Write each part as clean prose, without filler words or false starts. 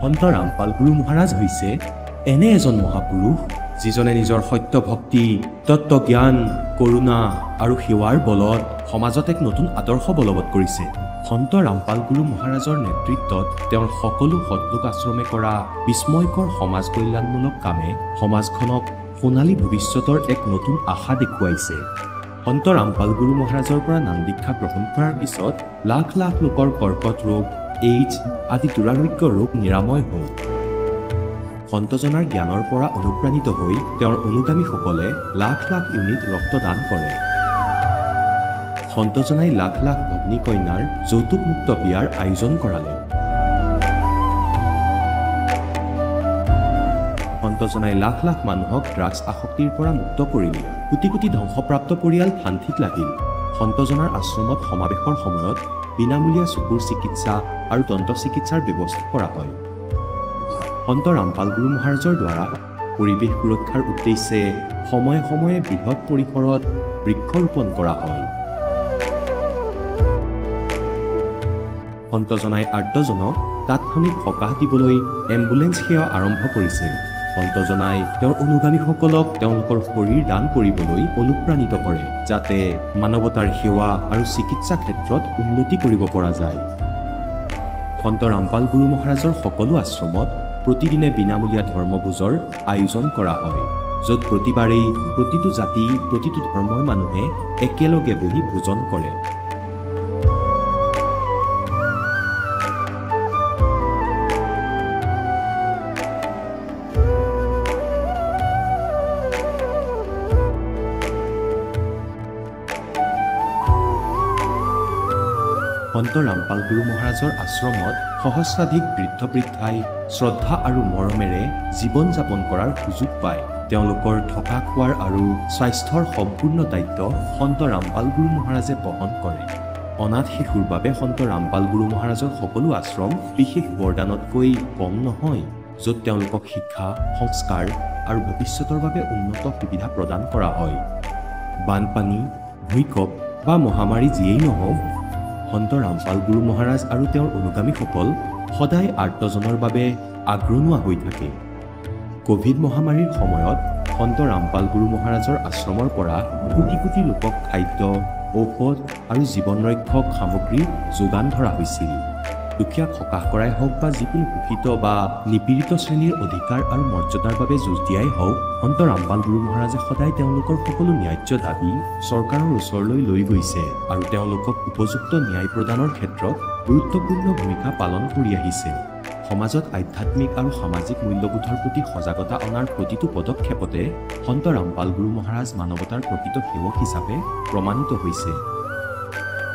সন্ত ৰামপাল গুৰু মহাৰাজ হৈছে এনে এজন মহাপুৰুষ যিজনে নিজৰ সত্য ভক্তি তত্ত্ব জ্ঞান কৰুণা আৰু সেৱাৰ বলত সমাজত এক নতুন আদৰ্শ বলবৎ কৰিছে। সন্ত ৰামপাল গুৰু মহাৰাজৰ নেতৃত্বত তেওঁৰ সকলো সৎলোক আশ্ৰমে কৰা বিস্ময়কৰ সমাজ কল্যাণমূলক কামে সমাজখনক সোণালী ভৱিষ্যতৰ এক নতুন আশা দেখুৱাইছে। সন্ত ৰামপাল গুৰু মহাৰাজৰ পৰা নাম দীক্ষা গ্ৰহণ কৰাৰ পিছত লাখ লাখ লোকৰ কৰ্কট ৰোগ এইডছ আদি দুৰাৰোগ্য ৰোগ নিৰাময় হ'ল। সন্তজনাৰ জ্ঞানৰ পৰা অনুপ্ৰাণিত হৈ তেওঁৰ অনুগামীসকলে লাখ লাখ ইউনিট ৰক্তদান কৰে। সন্তজনাই লাখ লাখ ভগ্নী কন্যাৰ যৌতুকমুক্ত বিয়াৰ আয়োজন কৰালে। সন্তজনাই লাখ লাখ মানুহক ড্ৰাগছ আসক্তিৰ পৰা মুক্ত কৰিলে। কোটি কোটি ধ্বংসপ্ৰাপ্ত পৰিয়াল শান্তিত লাগিল। সন্তজনাৰ আশ্ৰমত সমাৱেশৰ সময়ত বিনামূলীয়া চকুৰ চিকিৎসা আৰু দন্ত চিকিৎসাৰ ব্যৱস্থা কৰা হয়। সন্ত ৰামপাল গুৰু মহাৰাজৰ দ্বাৰা পৰিৱেশ সুৰক্ষাৰ উদ্দেশ্যে সময়ে সময়ে বৃহৎ পৰিসৰত বৃক্ষৰোপণ কৰা হয়। সন্তজনাই আৰ্তজনক তাৎক্ষণিক সকাহ দিবলৈ এম্বুলেন্স সেৱা আৰম্ভ কৰিছে। সন্তজনাই তেওঁৰ অনুগামীসকলক তেওঁলোকৰ শৰীৰ দান কৰিবলৈ অনুপ্ৰাণিত কৰে, যাতে মানৱতাৰ সেৱা আৰু চিকিৎসা ক্ষেত্ৰত উন্নতি কৰিব পৰা যায়। সন্ত ৰামপাল গুৰু মহাৰাজৰ সকলো আশ্ৰমত প্ৰতিদিনে বিনামূলীয়া ধৰ্মভোজৰ আয়োজন কৰা হয়, য'ত প্ৰতিবাৰেই প্ৰতিটো জাতি প্ৰতিটো ধৰ্মৰ মানুহে একেলগে বহি ভোজন কৰে। সন্ত ৰামপাল গুৰু মহাৰাজৰ আশ্ৰমত সহস্ৰাধিক বৃদ্ধ বৃদ্ধাই শ্ৰদ্ধা আৰু মৰমেৰে জীৱন যাপন কৰাৰ সুযোগ পায়। তেওঁলোকৰ থকা খোৱাৰ আৰু স্বাস্থ্যৰ সম্পূৰ্ণ দায়িত্ব সন্ত ৰামপাল গুৰু মহাৰাজে বহন কৰে। অনাথ শিশুৰ বাবে সন্ত ৰামপাল গুৰু মহাৰাজৰ সকলো আশ্ৰম বিশেষ বৰদানতকৈ কম নহয়, য'ত তেওঁলোকক শিক্ষা সংস্কাৰ আৰু ভৱিষ্যতৰ বাবে উন্নত সুবিধা প্ৰদান কৰা হয়। বানপানী ভূঁইকঁপ বা মহামাৰী যিয়েই নহওক, সন্ত ৰামপাল গুৰু মহাৰাজ আৰু তেওঁৰ অনুগামীসকল সদায় আৰ্তজনৰ বাবে আগ্ৰনোৱা হৈ থাকে। কোভিড মহামাৰীৰ সময়ত সন্ত ৰামপাল গুৰু মহাৰাজৰ আশ্ৰমৰ পৰা কোটি কোটি লোকক খাদ্য ঔষধ আৰু জীৱন ৰক্ষক সামগ্ৰী যোগান ধৰা হৈছিল। দুখীয়াক সকাহ কৰাই হওক বা যিকোনো শোষিত বা নিপীড়িত শ্ৰেণীৰ অধিকাৰ আৰু মৰ্যাদাৰ বাবে যুঁজ দিয়াই হওক, সন্ত ৰামপাল গুৰু মহাৰাজে সদায় তেওঁলোকৰ সকলো ন্যায্য দাবী চৰকাৰৰ ওচৰলৈ লৈ গৈছে আৰু তেওঁলোকক উপযুক্ত ন্যায় প্ৰদানৰ ক্ষেত্ৰত গুৰুত্বপূৰ্ণ ভূমিকা পালন কৰি আহিছে। সমাজত আধ্যাত্মিক আৰু সামাজিক মূল্যবোধৰ প্ৰতি সজাগতা অনাৰ প্ৰতিটো পদক্ষেপতে সন্ত ৰামপাল গুৰু মহাৰাজ মানৱতাৰ প্ৰকৃত সেৱক হিচাপে প্ৰমাণিত হৈছে।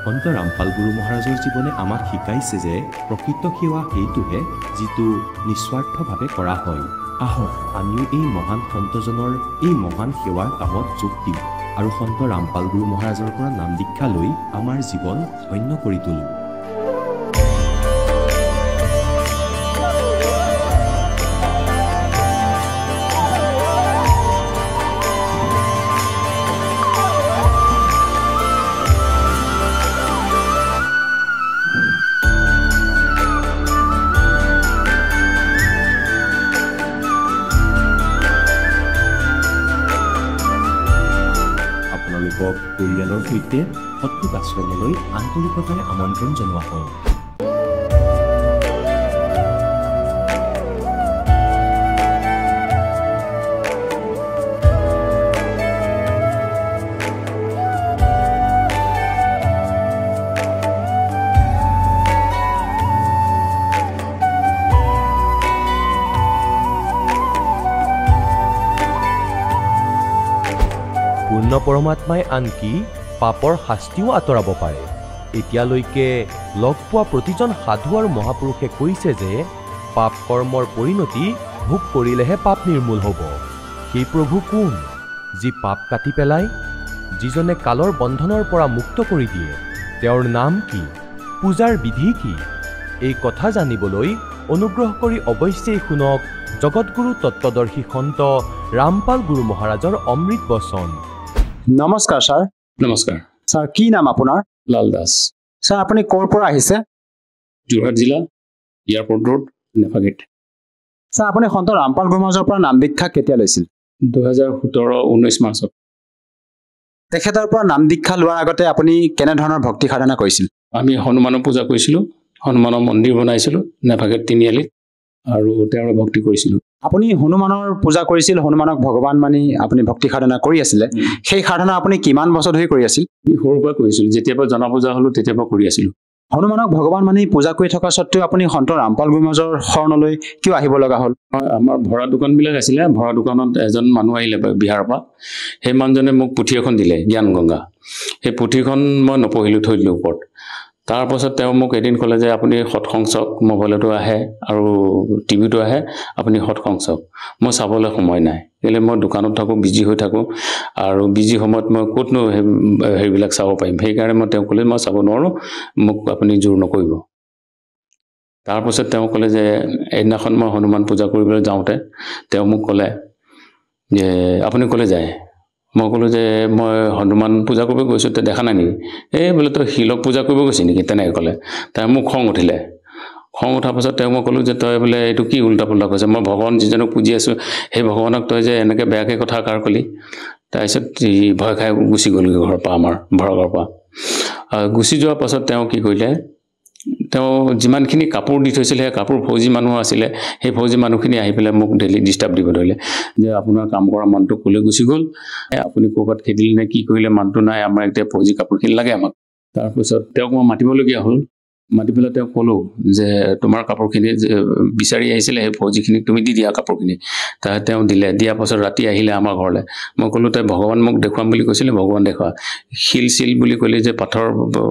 সন্ত ৰামপাল গুৰু মহাৰাজৰ জীৱনে আমাক শিকাইছে যে প্ৰকৃত সেৱা সেইটোহে যিটো নিস্বাৰ্থভাৱে কৰা হয়। আহক আমিও এই মহান সন্তজনৰ এই মহান সেৱাৰ কামত যোগ দিওঁ আৰু সন্ত ৰামপাল গুৰু মহাৰাজৰ পৰা নাম দীক্ষা লৈ আমাৰ জীৱন ধন্য কৰি তোলোঁ। পৰিয়ালৰ সৈতে সৎলোক আশ্ৰমলৈ আন্তৰিকতাৰে আমন্ত্ৰণ জনোৱা হয়। পূৰ্ণ পৰমাত্মাই আনকি পাপৰ শাস্তিও আঁতৰাব পাৰে। এতিয়ালৈকে লগ পোৱা প্ৰতিজন সাধু আৰু মহাপুৰুষে কৈছে যে পাপ কৰ্মৰ পৰিণতি ভোগ কৰিলেহে পাপ নিৰ্মূল হ'ব। সেই প্ৰভু কোন, যি পাপ কাটি পেলায়, যিজনে কালৰ বন্ধনৰ পৰা মুক্ত কৰি দিয়ে? তেওঁৰ নাম কি? পূজাৰ বিধি কি? এই কথা জানিবলৈ অনুগ্ৰহ কৰি অৱশ্যেই শুনক জগতগুৰু তত্ত্বদৰ্শী সন্ত ৰামপাল গুৰু মহাৰাজৰ অমৃত বচন। নমস্কাৰ ছাৰ। নমস্কাৰ ছাৰ, কি নাম আপোনাৰ? লাল দাস। ছাৰ, আপুনি ক'ৰ পৰা আহিছে? যোৰহাট জিলা, এয়াৰপোৰ্ট ৰোড, নেফাগেট। ছাৰ আপুনি সন্ত ৰামপাল গুৰু মহাৰাজৰ পৰা নাম দীক্ষা কেতিয়া লৈছিল 2017-19 মাৰ্চত তেখেতৰ পৰা নাম দীক্ষা লোৱাৰ আগতে আপুনি কেনে ধৰণৰ ভক্তি সাধনা কৰিছিল আমি হনুমানৰ পূজা কৰিছিলোঁ হনুমানৰ মন্দিৰ বনাইছিলোঁ নেফাকে তিনিআলিত আৰু তেওঁৰ ভক্তি কৰিছিলোঁ আপুনি হনুমানৰ পূজা কৰিছিল হনুমানক ভগৱান মানি আপুনি ভক্তি সাধনা কৰি আছিলে সেই সাধনা আপুনি কিমান বছৰ ধৰি কৰি আছিল সৰুৰ পৰা কৰিছিলোঁ যেতিয়াৰ পৰা জনা পূজা হ'লো তেতিয়াৰ পৰা কৰি আছিলোঁ হনুমানক ভগৱান মানি পূজা কৰি থকা সত্ত্বেও আপুনি সন্ত ৰামপাল গুৰু মহাৰাজৰ শৰণলৈ কিয় আহিব লগা হ'ল আমাৰ ভৰা দোকানবিলাক আছিলে ভৰা দোকানত এজন মানুহ আহিলে বিহাৰৰ পৰা সেই মানুহজনে মোক পুথি এখন দিলে জ্ঞান গংগা সেই পুথিখন মই নপঢ়িলোঁ থৈ দিলোঁ ওপৰত তাৰপাছত তেওঁ মোক এদিন ক'লে যে আপুনি সৎসংগ চাওক মোবাইলতো আহে আৰু টিভিতো আহে আপুনি সৎসংগ চাওক মই চাবলৈ সময় নাই কেলৈ মই দোকানত থাকোঁ বিজি হৈ থাকোঁ আৰু বিজি সময়ত মই ক'তনো সেইবিলাক চাব পাৰিম সেইকাৰণে মই তেওঁ ক'লে মই চাব নোৱাৰোঁ মোক আপুনি জোৰ নকৰিব তাৰপাছত তেওঁ ক'লে যে এদিনাখন মই হনুমান পূজা কৰিবলৈ যাওঁতে তেওঁ মোক ক'লে যে আপুনি ক'লে যায় মই ক'লোঁ যে মই হনুমান পূজা কৰিব গৈছোঁ তে দেখা নাই নেকি এই বোলে তই শিলক পূজা কৰিব গৈছে নেকি তেনেকৈ ক'লে তাই মোক খং উঠিলে খং উঠাৰ পাছত তেওঁ মই ক'লোঁ যে তই বোলে এইটো কি উল্টা পুল্টা কৈছে মই ভগৱান যিজনক পুজি আছোঁ সেই ভগৱানক তই যে এনেকৈ বেয়াকৈ কথা কাৰ ক'লি তাৰপিছত ভয় খাই গুচি গ'লগৈ ঘৰৰ পৰা আমাৰ ঘৰৰ পৰা গুচি যোৱাৰ পাছত তেওঁ কি কৰিলে তেওঁ যিমানখিনি কাপোৰ দি থৈছিলে সেই কাপোৰ ফৌজি মানুহ আছিলে সেই ফৌজি মানুহখিনি আহি পেলাই মোক ডেইলি ডিষ্টাৰ্ব দিব ধৰিলে যে আপোনাৰ কাম কৰা মানুহটো ক'লৈ গুচি গ'ল আপুনি ক'ৰবাত খেদিলে নে কি কৰিলে মানুহটো নাই আমাৰ এতিয়া ফৌজি কাপোৰখিনি লাগে আমাক তাৰপিছত তেওঁক মই মাতিবলগীয়া হ'ল মাতি পেলাই তেওঁক ক'লোঁ যে তোমাৰ কাপোৰখিনি বিচাৰি আহিছিলে সেই ফৌজিখিনিক তুমি দি দিয়া কাপোৰখিনি তেওঁ দিলে দিয়াৰ পাছত ৰাতি আহিলে আমাৰ ঘৰলৈ মই ক'লোঁ তাই ভগৱান মোক দেখুৱাম বুলি কৈছিলে ভগৱান দেখুওৱা শিল চিল বুলি ক'লে যে পাথৰ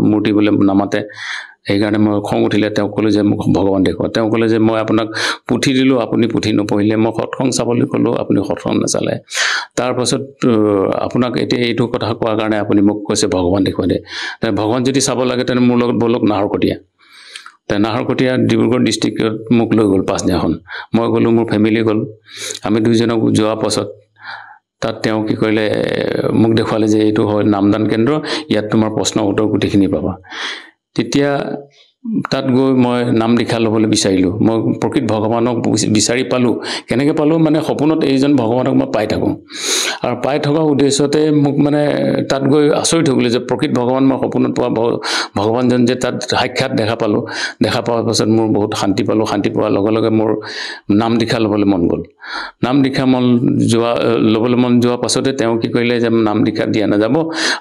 মূৰ্তি বোলে নামাতে সেইকাৰণে মই খং উঠিলে তেওঁক ক'লোঁ যে মোক ভগৱান দেখুওৱা তেওঁ ক'লে যে মই আপোনাক পুথি দিলোঁ আপুনি পুথি নপঢ়িলে মই সৎসংগ চাবলৈ ক'লোঁ আপুনি সৎসংগ নাচালে তাৰপাছত আপোনাক এতিয়া এইটো কথা কোৱাৰ কাৰণে আপুনি মোক কৈছে ভগৱান দেখুৱাই দে ভগৱান যদি চাব লাগে তেনে মোৰ লগত ব'লক নাহৰকটীয়া নাহৰকটীয়া ডিব্ৰুগড় ডিষ্ট্ৰিক্টত মোক লৈ গ'ল পাছদিনাখন মই গ'লোঁ মোৰ ফেমিলি গ'ল আমি দুইজনক যোৱাৰ পাছত তাত তেওঁ কি কৰিলে মোক দেখুৱালে যে এইটো হয় নামদান কেন্দ্ৰ ইয়াত তোমাৰ প্ৰশ্ন উত্তৰ গোটেইখিনি পাবা তেতিয়া তাত গৈ মই নাম দীক্ষা ল'বলৈ বিচাৰিলোঁ মই প্ৰকৃত ভগৱানক বিচাৰি পালোঁ কেনেকৈ পালোঁ মানে সপোনত এইজন ভগৱানক মই পাই থাকোঁ আৰু পাই থকা উদ্দেশ্যতে মোক মানে তাত গৈ আচৰিত হৈ গ'লো যে প্ৰকৃত ভগৱান মই সপোনত পোৱা ভগৱানজন যে তাত সাক্ষাৎ দেখা পালোঁ দেখা পোৱাৰ পাছত মোৰ বহুত শান্তি পালোঁ শান্তি পোৱাৰ লগে লগে মোৰ নাম দীক্ষা ল'বলৈ মন গ'ল নাম দীক্ষা ল'বলৈ মন যোৱাৰ পাছতে তেওঁ কি কৰিলে যে নাম দীক্ষা দিয়া নাযাব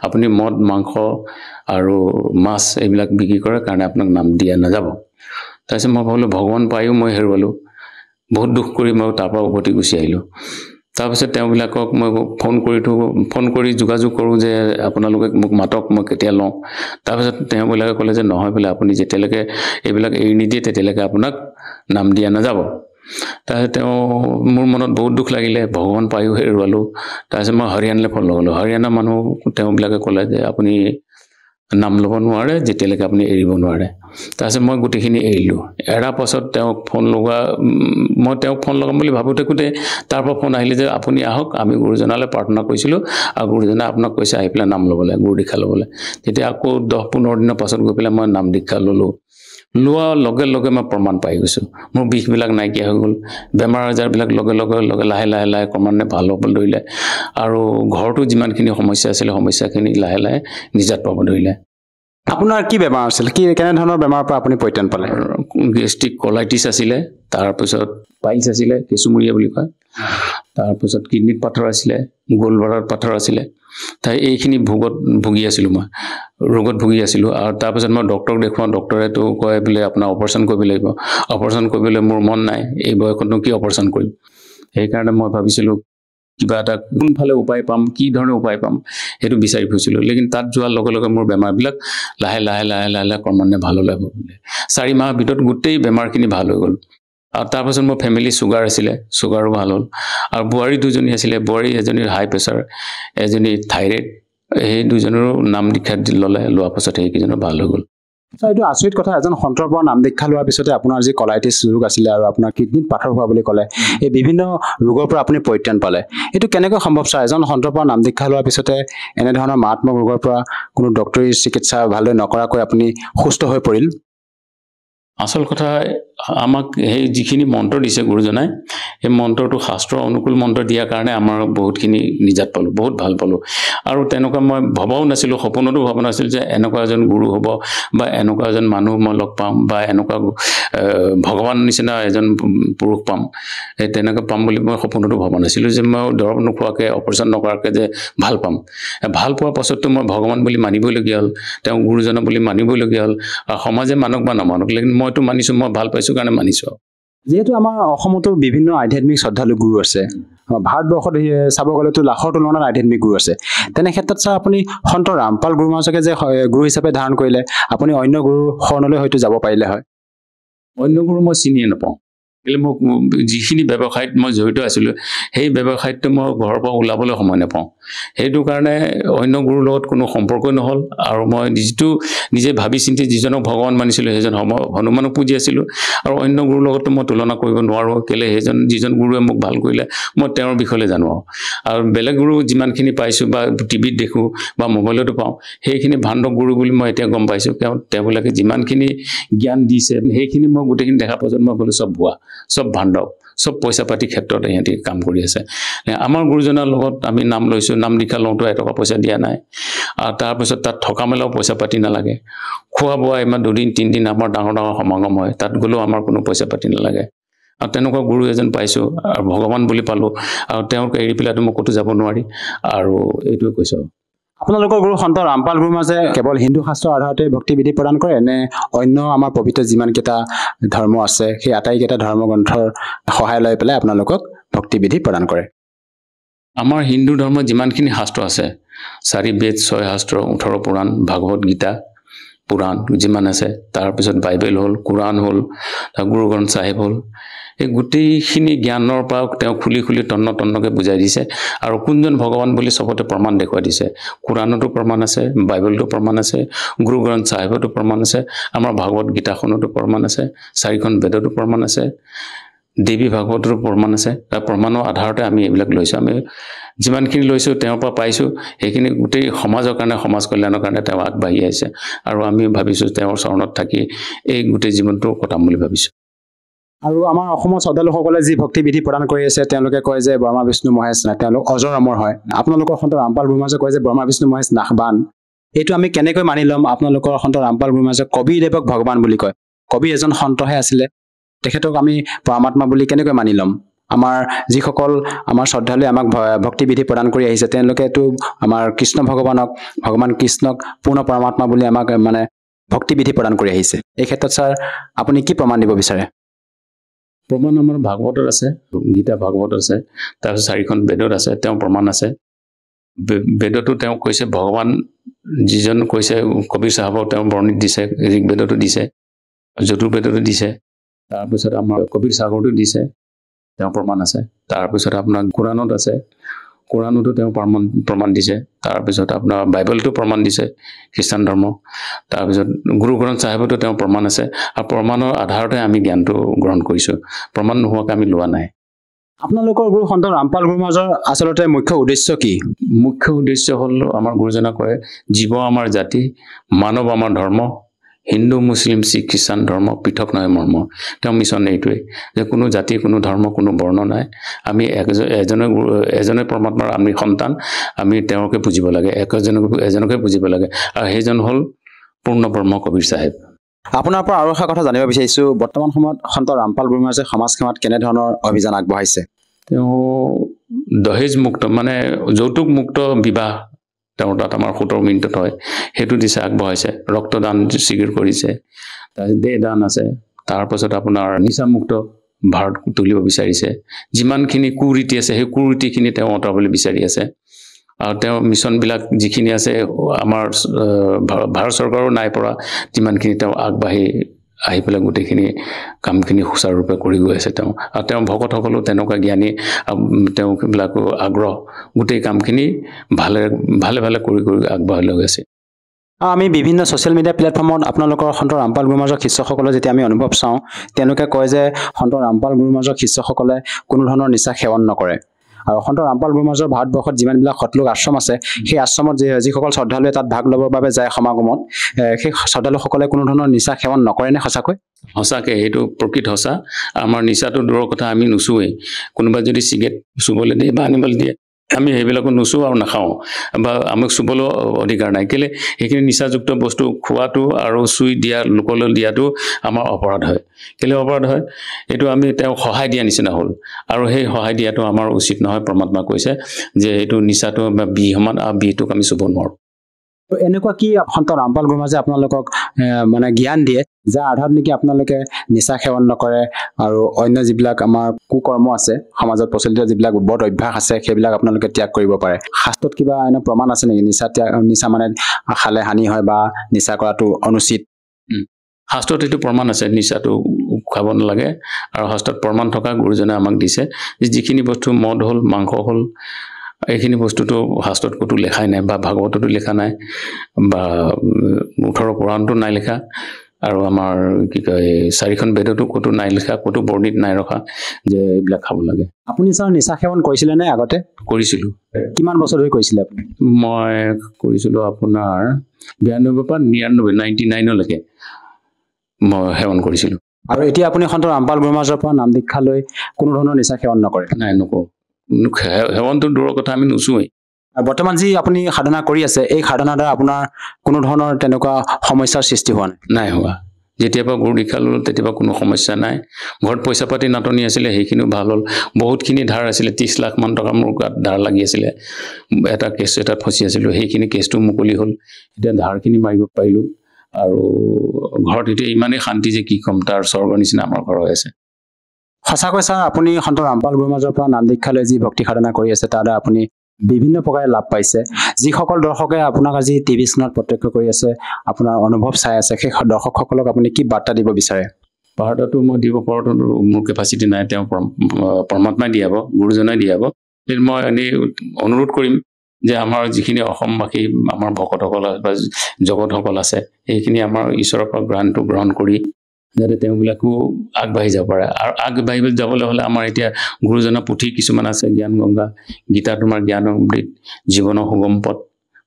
আপুনি মদ মাংস আৰু মাছ এইবিলাক বিক্ৰী কৰে কাৰণে আপোনাক নাম দিয়া নাযাব তাৰপিছত মই ভাবিলোঁ ভগৱান পায়ো মই হেৰুৱালোঁ বহুত দুখ কৰি মই তাৰ পৰা উভতি গুচি আহিলোঁ তাৰপিছত তেওঁবিলাকক মই ফোন কৰি যোগাযোগ কৰোঁ যে আপোনালোকে মোক মাতক মই কেতিয়া লওঁ তাৰপিছত তেওঁবিলাকে ক'লে যে নহয় বোলে আপুনি যেতিয়ালৈকে এইবিলাক এৰি নিদিয়ে তেতিয়ালৈকে আপোনাক নাম দিয়া নাযাব তাৰপিছত তেওঁ মোৰ মনত বহুত দুখ লাগিলে ভগৱান পায়ো হেৰুৱালোঁ তাৰপিছত মই হৰিয়ানালৈ ফোন লগালোঁ হৰিয়ানা মানুহ তেওঁবিলাকে ক'লে যে আপুনি নাম ল'ব নোৱাৰে যেতিয়ালৈকে আপুনি এৰিব নোৱাৰে তাৰপিছত মই গোটেইখিনি এৰিলোঁ এৰাৰ পাছত তেওঁক ফোন লগাম বুলি ভাবি থাকোঁতে তাৰ পৰা ফোন আহিলে যে আপুনি আহক আমি গুৰুজনালৈ প্ৰাৰ্থনা কৰিছিলোঁ আৰু গুৰুজনাই আপোনাক কৈছে আহি পেলাই নাম ল'বলৈ গুৰু দীক্ষা ল'বলৈ তেতিয়া আকৌ 10-15 দিনৰ পাছত গৈ পেলাই মই নাম দীক্ষা ল'লোঁ লোৱাৰ লগে লগে মই প্ৰমাণ পাই গৈছোঁ মোৰ বিষবিলাক নাইকিয়া হৈ গ'ল বেমাৰ আজাৰবিলাক লগে লাহে ক্ৰমান্বয়ে ভাল হ'বলৈ ধৰিলে আৰু ঘৰতো যিমানখিনি সমস্যা আছিলে সমস্যাখিনি লাহে লাহে নিজাত পাব ধৰিলে আপোনাৰ কি বেমাৰ আছিল কেনে ধৰণৰ বেমাৰৰ পৰা আপুনি পৰিত্ৰাণ পালে গেষ্ট্ৰিক কলাইটিছ আছিলে তাৰপিছত পাইলছ আছিলে কেঁচুমূৰীয়া বুলি কয় তাৰপিছত কিডনিত পাথৰ আছিলে গলব্লাডাৰত পাথৰ আছিলে তাই এইখিনি ভুগি আছিলোঁ মই ৰোগত ভুগি আছিলোঁ আৰু তাৰপিছত মই ডক্টৰক দেখুৱাওঁ ডক্টৰেতো কয় বোলে আপোনাৰ অপাৰেশ্যন কৰিব লাগিব অপাৰেশ্যন কৰিবলৈ মোৰ মন নাই এই বয়সতনো কি অপাৰেশ্যন কৰিম সেইকাৰণে মই ভাবিছিলোঁ কিবা এটা কোনফালে উপায় পাম কি ধৰণে উপায় পাম সেইটো বিচাৰি ফুৰিছিলোঁ লেকিন তাত যোৱাৰ লগে লগে মোৰ বেমাৰবিলাক লাহে ক্ৰমান্বয়ে ভাল হ'লে 4 মাহৰ ভিতৰত গোটেই বেমাৰখিনি ভাল হৈ গ'ল আৰু তাৰপাছত মোৰ ফেমিলি চুগাৰ আছিলে চুগাৰো ভাল হ'ল আৰু বোৱাৰী দুজনী আছিলে বোৱাৰী এজনীৰ হাই প্ৰেছাৰ এজনী থাইৰয়ড সেই দুজনৰো নাম দীক্ষা লোৱাৰ পাছত সেইকেইজনৰ ভাল হৈ গ'ল এইটো আচৰিত কথা এজন সন্তৰ পৰা নাম দীক্ষা লোৱাৰ পিছতে আপোনাৰ যি কলাইটিছ ৰোগ আছিলে আৰু আপোনাৰ কিডনিত পাথৰ হোৱা বুলি ক'লে এই বিভিন্ন ৰোগৰ পৰা আপুনি পৰিত্ৰাণ পালে এইটো কেনেকৈ সম্ভৱ ছাৰ এজন সন্তৰ পৰা নাম দীক্ষা লোৱাৰ পিছতে এনেধৰণৰ মাৰাত্মক ৰোগৰ পৰা কোনো ডক্টৰী চিকিৎসা ভালদৰে নকৰাকৈ আপুনি সুস্থ হৈ পৰিল আচল কথা আমাক সেই যিখিনি মন্ত্ৰ দিছে গুৰুজনাই সেই মন্ত্ৰটো শাস্ত্ৰ অনুকূল মন্ত্ৰ দিয়াৰ কাৰণে আমাৰ বহুতখিনি নিজাত পালোঁ, বহুত ভাল পালোঁ। আৰু তেনেকুৱা মই ভবাও নাছিলোঁ, সপোনতো ভবা নাছিলোঁ যে এনেকুৱা এজন গুৰু হ'ব বা এনেকুৱা এজন মানুহ মই লগ পাম বা এনেকুৱা ভগৱান নিচিনা এজন পুৰুষ পাম, তেনেকৈ পাম বুলি মই সপোনতো ভবা নাছিলোঁ যে মই দৰৱ নোখোৱাকৈ অপাৰেশ্যন নকৰাকৈ যে ভাল পাম। ভাল পোৱাৰ পাছততো মই ভগৱান বুলি মানিবলগীয়া হ'ল, তেওঁ গুৰুজনা বুলি মানিবলগীয়া হ'ল। আৰু সমাজে মানক বা নামানক, লেকিন মইতো মানিছোঁ, মই ভাল পাইছোঁ কাৰণে মানিছোঁ। যিহেতু আমাৰ অসমতো বিভিন্ন আধ্যাত্মিক শ্ৰদ্ধালু গুৰু আছে, ভাৰতবৰ্ষত চাব গ'লেতো লাখৰ তুলনাত আধ্যাত্মিক গুৰু আছে, তেনে ক্ষেত্ৰত ছাৰ আপুনি সন্ত ৰামপাল গুৰু মহাশয়কে যে গুৰু হিচাপে ধাৰণ কৰিলে, আপুনি অন্য গুৰু শৰণলৈ হয়তো যাব পাৰিলে হয়। অন্য গুৰু মই চিনিয়ে নাপাওঁ, কেলৈ মোক যিখিনি ব্যৱসায়ত মই জড়িত আছিলোঁ সেই ব্যৱসায়টো মই ঘৰৰ পৰা ওলাবলৈ সময় নাপাওঁ। সেইটো কাৰণে অন্য গুৰুৰ লগত কোনো সম্পৰ্কই নহ'ল। আৰু মই যিটো নিজে ভাবি চিন্তি যিজনক ভগৱান মানিছিলোঁ সেইজন হনুমানক পুজি আছিলোঁ, আৰু অন্য গুৰুৰ লগতো মই তুলনা কৰিব নোৱাৰোঁ। কেলৈ যিজন গুৰুৱে মোক ভাল কৰিলে মই তেওঁৰ বিষয়ে জানো। আৰু বেলেগ গুৰু যিমানখিনি পাইছোঁ বা টিভিত দেখোঁ বা মোবাইলতো পাওঁ, সেইখিনি ভাণ্ডৱ গুৰু বুলি মই এতিয়া গম পাইছোঁ। তেওঁবিলাকে যিমানখিনি জ্ঞান দিছে সেইখিনি মই গোটেইখিনি দেখা পাছত মই বোলো চব ভুৱা, চব ভাণ্ডৱ, চব পইচা পাতি ক্ষেত্ৰত ইহঁতি কাম কৰি আছে। আমাৰ গুৰুজনাৰ লগত আমি নাম লৈছোঁ, নাম দীক্ষা লওঁতো এটকা পইচা দিয়া নাই। আৰু তাৰপিছত তাত থকা মেলাও পইচা পাতি নালাগে, খোৱা বোৱা ইমান 2 দিন 3 দিন আমাৰ ডাঙৰ ডাঙৰ সমাগম হয়, তাত গ'লেও আমাৰ কোনো পইচা পাতি নালাগে। আৰু তেনেকুৱা গুৰু এজন পাইছোঁ আৰু ভগৱান বুলি পালোঁ, আৰু তেওঁক এৰি পেলাইতো মই ক'তো যাব নোৱাৰি। আৰু এইটোৱে কৈছোঁ। আপোনালোকৰ গুৰু সন্ত ৰামপাল গুৰু মহাশয়ে কেৱল হিন্দু শাস্ত্ৰৰ আধাৰতে ভক্তি বিধি প্ৰদান কৰে নে অন্য আমাৰ পবিত্ৰ যিমানকেইটা ধৰ্ম আছে সেই আটাইকেইটা ধৰ্মগ্ৰন্থৰ সহায় লৈ পেলাই আপোনালোকক ভক্তি বিধি প্ৰদান কৰে? আমাৰ হিন্দু ধৰ্মত যিমানখিনি শাস্ত্ৰ আছে, 4 বেদ, 6 শাস্ত্ৰ, 18 পুৰাণ, ভাগৱত গীতা পুৰাণ যিমান আছে, তাৰপিছত বাইবেল হ'ল, কোৰাণ হ'ল, গুৰু গ্ৰন্থ চাহিব হ'ল, এই গোটেইখিনি জ্ঞানৰ পৰা তেওঁ খুলি খুলি তন্নকৈ বুজাই দিছে। আৰু কোনজন ভগৱান বুলি চবতে প্ৰমাণ দেখুৱাই দিছে। কোৰাণতো প্ৰমাণ আছে, বাইবেলতো প্ৰমাণ আছে, গুৰু গ্ৰন্থ চাহিবতো প্ৰমাণ আছে, আমাৰ ভাগৱত গীতাখনতো প্ৰমাণ আছে, 4খন বেদতো প্ৰমাণ আছে, দেৱী ভাগৱতৰো প্ৰমাণ আছে। তাৰ প্ৰমাণৰ আধাৰতে আমি এইবিলাক লৈছোঁ। আমি যিমানখিনি লৈছোঁ তেওঁৰ পৰা পাইছোঁ, সেইখিনি গোটেই সমাজৰ কাৰণে, সমাজ কল্যাণৰ কাৰণে তেওঁ আগবাঢ়ি আহিছে। আৰু আমি ভাবিছোঁ তেওঁৰ চৰণত থাকি এই গোটেই জীৱনটো কটাম বুলি ভাবিছোঁ। আৰু আমাৰ অসমৰ শ্ৰদ্ধালুসকলে যি ভক্তি বিধি প্ৰদান কৰি আছে, তেওঁলোকে কয় যে ব্ৰহ্মা বিষ্ণু মহেশ নাই, তেওঁলোক অজৰ অমৰ হয়। আপোনালোকৰ সন্ত ৰামপাল গুৰু মহাশয়ে কয় যে ব্ৰহ্মা বিষ্ণু মহেশ নাশবান। এইটো আমি কেনেকৈ মানি ল'ম? আপোনালোকৰ সন্ত ৰামপাল গুৰু মহাশয়ে কবিদেৱক ভগৱান বুলি কয়, কবি এজন সন্তহে আছিলে, তেখেতক আমি পৰমাত্মা বুলি কেনেকৈ মানি ল'ম? আমাৰ যিসকল আমাৰ শ্ৰদ্ধালুৱে আমাক ভক্তি বিধি প্ৰদান কৰি আহিছে, তেওঁলোকেতো আমাৰ কৃষ্ণ ভগৱান কৃষ্ণক পূৰ্ণ পৰমাত্মা বুলি আমাক মানে ভক্তি বিধি প্ৰদান কৰি আহিছে। এই ক্ষেত্ৰত ছাৰ আপুনি কি প্ৰমাণ দিব বিচাৰে? প্ৰমাণ আমাৰ ভাগৱতত আছে, গীতা ভাগৱতত আছে, তাৰপিছত 4খন বেদত আছে, তেওঁ প্ৰমাণ আছে। বেদতো তেওঁ কৈছে, ভগৱান যিজন কৈছে কবিৰ চাহাবক তেওঁ বৰ্ণিত দিছে, ঋগ্বেদতো দিছে, যজুৰ্বেদতো দিছে, তাৰপিছত আমাৰ কবিৰ সাগৰতো দিছে, তেওঁ প্ৰমাণ আছে। তাৰপিছত আপোনাৰ কোৰাণত আছে, কোৰাণতো তেওঁ প্ৰমাণ দিছে। তাৰপিছত আপোনাৰ বাইবেলতো প্ৰমাণ দিছে, খ্ৰীষ্টান ধৰ্ম। তাৰপিছত গুৰু গ্ৰন্থ চাহিবতো তেওঁ প্ৰমাণ আছে। আৰু প্ৰমাণৰ আধাৰতে আমি জ্ঞানটো গ্ৰহণ কৰিছোঁ, প্ৰমাণ নোহোৱাকৈ আমি লোৱা নাই। আপোনালোকৰ গুৰু সন্ত ৰামপাল গুৰু মহাশয়ৰ আচলতে মুখ্য উদ্দেশ্য কি? মুখ্য উদ্দেশ্য হ'ল, আমাৰ গুৰুজনা কয়, জীৱ আমাৰ জাতি, মানৱ আমাৰ ধৰ্ম, হিন্দু মুছলিম শিখ খ্ৰীষ্টান ধৰ্ম পৃথক নহয় মৰ্ম। তেওঁ মিছন এইটোৱে যে কোনো জাতি, কোনো ধৰ্ম, কোনো বৰ্ণ নাই। আমি এজনে পৰমাত্মাৰ আমি সন্তান, আমি তেওঁকে পুজিব লাগে, এজনকে পুজিব লাগে। আৰু সেইজন হ'ল পূৰ্ণ ব্ৰহ্ম কবিৰ চাহেব। আপোনাৰ পৰা আৰু এটা কথা জানিব বিচাৰিছোঁ, বৰ্তমান সময়ত সন্ত ৰামপাল গুৰু মহাশয়ে সমাজ সেৱাত কেনেধৰণৰ অভিযান আগবঢ়াইছে? তেওঁ দহেজ মুক্ত মানে যৌতুক মুক্ত বিবাহ তেওঁৰ তাত আমাৰ 17 মিনিটত হয়, সেইটো দিছে, আগবঢ়াইছে। ৰক্তদান শিবিৰ কৰিছে, তাৰপিছত দেহদান আছে, তাৰপাছত আপোনাৰ নিচামুক্ত ভাৰত তুলিব বিচাৰিছে। যিমানখিনি কুৰীতি আছে সেই কুৰীতিখিনি তেওঁ আঁতৰাবলৈ বিচাৰি আছে। আৰু তেওঁ মিছনবিলাক যিখিনি আছে আমাৰ ভাৰত চৰকাৰো নাই পৰা, যিমানখিনি তেওঁ আগবাঢ়ি আহি পেলাই গোটেইখিনি কামখিনি সুচাৰুৰূপে কৰি গৈ আছে তেওঁ। আৰু তেওঁ ভকতসকলো তেনেকুৱা জ্ঞানী, তেওঁবিলাকো আগ্ৰহ, গোটেই কামখিনি ভালে কৰি আগবাঢ়ি লৈ গৈছে। আমি বিভিন্ন ছ'চিয়েল মিডিয়া প্লেটফৰ্মত আপোনালোকৰ সন্ত ৰামপাল গুৰু মহাশয়ৰ শিষ্যসকলৰ যেতিয়া আমি অনুভৱ চাওঁ, তেওঁলোকে কয় যে সন্ত ৰামপাল গুৰু মহাশয়ৰ শিষ্যসকলে কোনো ধৰণৰ নিচা সেৱন নকৰে। আৰু সন্ত ৰামপাল গুৰু মহাৰাজৰ ভাৰতবৰ্ষত যিমানবিলাক সতলোক আশ্ৰম আছে সেই আশ্ৰমত যিসকল শ্ৰদ্ধালুৱে তাত ভাগ ল'বৰ বাবে যায় সমাগমত সেই শ্ৰদ্ধালুসকলে কোনো ধৰণৰ নিচা সেৱন নকৰেনে সঁচাকৈ? সঁচাকৈ এইটো প্ৰকৃত সঁচা। আমাৰ নিচাটো দূৰৰ কথা, আমি নুচুৱেই। কোনোবাই যদি চিগাৰেট চুবলৈ দিয়ে বা আনিবলৈ দিয়ে আমি সেইবিলাকো নুচুও আৰু নাখাওঁ, বা আমাক চুবলৈও অধিকাৰ নাই। কেলৈ? সেইখিনি নিচাযুক্ত বস্তু খোৱাটো আৰু চুই দিয়া, লোকলৈ দিয়াটো আমাৰ অপৰাধ হয়। কেলৈ অপৰাধ হয়? এইটো আমি তেওঁক সহায় দিয়া নিচিনা হ'ল, আৰু সেই সহায় দিয়াটো আমাৰ উচিত নহয়। পৰমাত্মা কৈছে যে এইটো নিচাটো বিহ সমান, আৰু বিহটোক আমি চুব নোৱাৰোঁ। এনেকুৱা কি সন্ত ৰামপাল গুৰু মহাৰাজে আপোনালোকক মানে জ্ঞান দিয়ে যাৰ আধাৰত নেকি আপোনালোকে নিচা সেৱন নকৰে আৰু অন্য যিবিলাক আমাৰ কুকৰ্ম আছে, সমাজত প্ৰচলিত যিবিলাক বদ অভ্যাস আছে, সেইবিলাক আপোনালোকে ত্যাগ কৰিব পাৰে? শাস্ত্ৰত কিবা এনে প্ৰমাণ আছে নেকি নিচা মানে খালে হানি হয় বা নিচা কৰাটো অনুচিত? শাস্ত্ৰত এইটো প্ৰমাণ আছে, নিচাটো খাব নালাগে। আৰু শাস্ত্ৰত প্ৰমাণ থকা গুৰুজনে আমাক দিছে যে যিখিনি বস্তু মদ হ'ল, মাংস হ'ল, এইখিনি বস্তুটো শাস্ত্ৰত ক'তো লেখাই নাই, বা ভাগৱততো লেখা নাই, বা 18 পুৰাণতো নাই লেখা, আৰু আমাৰ কি কয় 4খন বেদতো ক'তো নাই লেখা, ক'তো বৰ্ণিত নাই ৰখা যে এইবিলাক খাব লাগে। আপুনি ছাৰ নিচা সেৱন কৰিছিলে নে আগতে? কৰিছিলোঁ। কিমান বছৰ ধৰি কৰিছিলে আপুনি? মই কৰিছিলোঁ আপোনাৰ 92 পৰা 99লৈকে মই সেৱন কৰিছিলোঁ। আৰু এতিয়া আপুনি সন্ত ৰামপাল গুৰু মহাৰাজৰ পৰা নাম দীক্ষা লৈ কোনো ধৰণৰ নিচা সেৱন নকৰে? নাই, নকৰোঁ। সেৱনটো দূৰৰ কথা, আমি নুচুৱেই। বৰ্তমান যি আপুনি সাধনা কৰি আছে, এই সাধনাৰ দ্বাৰা আপোনাৰ কোনো ধৰণৰ তেনেকুৱা সমস্যাৰ সৃষ্টি হোৱা নাই? নাই হোৱা। যেতিয়াৰ পৰা গুৰু দীক্ষা ল'লোঁ তেতিয়াৰ পৰা কোনো সমস্যা নাই। ঘৰত পইচা পাতি নাটনি আছিলে, সেইখিনিও ভাল হ'ল। বহুতখিনি ধাৰ আছিলে, 30 লাখ মান টকা মোৰ গাত ধাৰ লাগি আছিলে। এটা কেছ এটাত ফচি আছিলোঁ, সেইখিনি কেছটো মুকলি হ'ল। এতিয়া ধাৰখিনি মাৰিব পাৰিলোঁ, আৰু ঘৰত এতিয়া ইমানেই শান্তি যে কি ক'ম, তাৰ স্বৰ্গৰ নিচিনা আমাৰ ঘৰ হৈ আছে। সঁচাকৈ ছাৰ, আপুনি সন্ত ৰামপাল গুৰু মহাৰাজৰ পৰা নাম দীক্ষা লৈ যি ভক্তি সাধনা কৰি আছে, তাৰ দ্বাৰা আপুনি বিভিন্ন প্ৰকাৰে লাভ পাইছে। যিসকল দৰ্শকে আপোনাক আজি টিভি স্ক্ৰীণত প্ৰত্যক্ষ কৰি আছে, আপোনাৰ অনুভৱ চাই আছে, সেই দৰ্শকসকলক আপুনি কি বাৰ্তা দিব বিচাৰে? বাৰ্তাটো মই দিব পৰাটো মোৰ কেপাচিটি নাই, তেওঁ পৰমাত্মাই দিয়াব, গুৰুজনাই দিয়াব। মই এনেই অনুৰোধ কৰিম যে আমাৰ যিখিনি অসমবাসী, আমাৰ ভকতসকল বা জগতসকল আছে, সেইখিনি আমাৰ ঈশ্বৰৰ পৰা জ্ঞানটো গ্ৰহণ কৰি যাতে তেওঁবিলাকো আগবাঢ়ি যাব পাৰে। আৰু আগবাঢ়ি যাবলৈ হ'লে আমাৰ এতিয়া গুৰুজনাৰ পুথি কিছুমান আছে, জ্ঞান গংগা, গীতা তোমাৰ জ্ঞান অমৃত, জীৱনৰ সুগম পথ,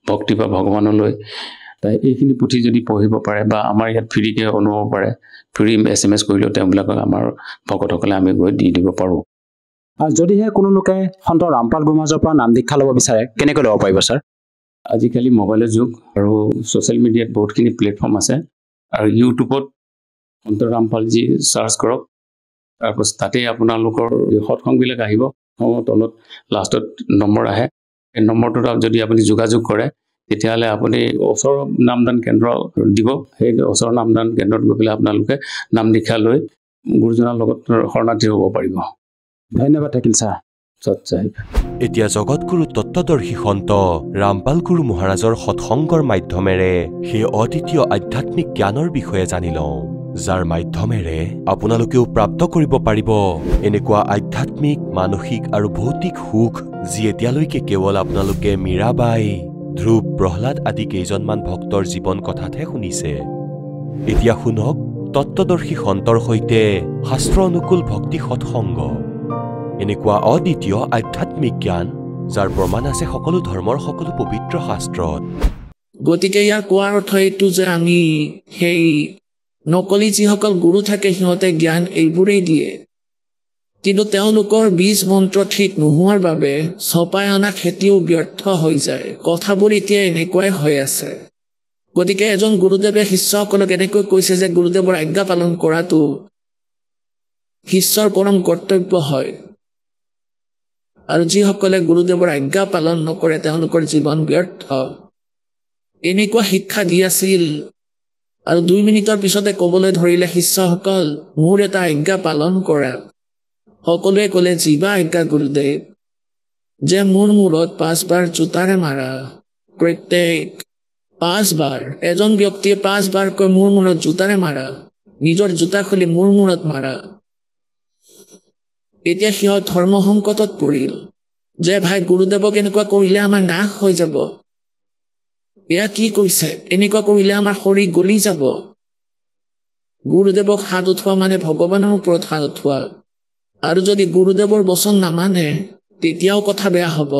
ভক্তি বা ভগৱানলৈ, তাই এইখিনি পুথি যদি পঢ়িব পাৰে, বা আমাৰ ইয়াত ফ্ৰীকৈ অনুভৱ পাৰে, ফ্ৰী SMS কৰিলেও তেওঁবিলাকক আমাৰ ভকতসকলে আমি গৈ দি দিব পাৰোঁ। আৰু যদিহে কোনো লোকে সন্ত ৰামপাল গুৰু মহাৰাজৰ পৰা নাম দীক্ষা ল'ব বিচাৰে, কেনেকৈ ল'ব পাৰিব ছাৰ? আজিকালি মোবাইলৰ যুগ, আৰু ছ'চিয়েল মিডিয়াত বহুতখিনি প্লেটফৰ্ম আছে, আৰু ইউটিউবত সন্ত ৰামপালজী চাৰ্চ কৰক। তাৰপাছত তাতেই আপোনালোকৰ সৎসংগবিলাক আহিব, তলত লাষ্টত নম্বৰ আহে। এই নম্বৰটোত যদি আপুনি যোগাযোগ কৰে, তেতিয়াহ'লে আপুনি ওচৰৰ নামদান কেন্দ্ৰ দিব। সেই ওচৰৰ নামদান কেন্দ্ৰত গৈ পেলাই আপোনালোকে নাম দীক্ষা লৈ গুৰুজনাৰ লগত শৰণাৰ্থী হ'ব পাৰিব। ধন্যবাদ থাকিল ছাৰ। সৎসাহিব। এতিয়া জগতগুৰু তত্ত্বদৰ্শী সন্ত ৰামপাল গুৰু মহাৰাজৰ সৎসংগৰ মাধ্যমেৰে সেই অদ্বিতীয় আধ্যাত্মিক জ্ঞানৰ বিষয়ে জানি লওঁ, যাৰ মাধ্যমেৰে আপোনালোকেও প্ৰাপ্ত কৰিব পাৰিব এনেকুৱা আধ্যাত্মিক, মানসিক আৰু ভৌতিক সুখ, যি এতিয়ালৈকে কেৱল আপোনালোকে মীৰাবাই, ধ্ৰুৱ, প্ৰহ্লাদ আদি কেইজনমান ভক্তৰ জীৱন কথাতহে শুনিছে। এতিয়া শুনক তত্ত্বদৰ্শী সন্তৰ সৈতে শাস্ত্ৰ অনুকূল ভক্তি সৎসংগ, এনেকুৱা অদ্বিতীয় আধ্যাত্মিক জ্ঞান, যাৰ প্ৰমাণ আছে সকলো ধৰ্মৰ সকলো পবিত্ৰ শাস্ত্ৰত। গতিকে ইয়াৰ কোৱাৰ অৰ্থ এইটো যে আমি সেই নকলি যিসকল গুৰু থাকে, সিহঁতে জ্ঞান এইবোৰেই দিয়ে, কিন্তু তেওঁলোকৰ বীজ মন্ত্ৰ ঠিক নোহোৱাৰ বাবে চপাই অনা খেতিও ব্যৰ্থ হৈ যায়। কথাবোৰ এতিয়া এনেকুৱাই হৈ আছে। গতিকে এজন গুৰুদেৱে শিষ্যসকলক এনেকৈ কৈছে যে গুৰুদেৱৰ আজ্ঞা পালন কৰাটো শিষ্যৰ পৰম কৰ্তব্য হয়, আৰু যিসকলে গুৰুদেৱৰ আজ্ঞা পালন নকৰে তেওঁলোকৰ জীৱন ব্যৰ্থ। এনেকুৱা শিক্ষা দি আছিল, আৰু 2 মিনিটৰ পিছতে ক'বলৈ ধৰিলে, শিষ্যসকল মোৰ এটা আজ্ঞা পালন কৰা। সকলোৱে ক'লে, জীৱা আজ্ঞা গুৰুদেৱ, যে মোৰ মূৰত 5 বাৰ জোতাৰে মাৰা। প্ৰত্যেক 5 বাৰ এজন ব্যক্তিয়ে 5 বাৰকৈ মোৰ মূৰত জোতাৰে মাৰা, নিজৰ জোতা খুলি মোৰ মূৰত মাৰা। এতিয়া সিহঁত ধৰ্ম সংকটত পৰিল যে ভাই গুৰুদেৱক এনেকুৱা কৰিলে আমাৰ নাশ হৈ যাব। এয়া কি কৈছে? এনেকুৱা কৰিলে আমাৰ শৰীৰ গলি যাব। গুৰুদেৱক হাত উঠোৱা মানে ভগৱানৰ ওপৰত হাত উঠোৱা, আৰু যদি গুৰুদেৱৰ বচন নামানে তেতিয়াও কথা বেয়া হ'ব।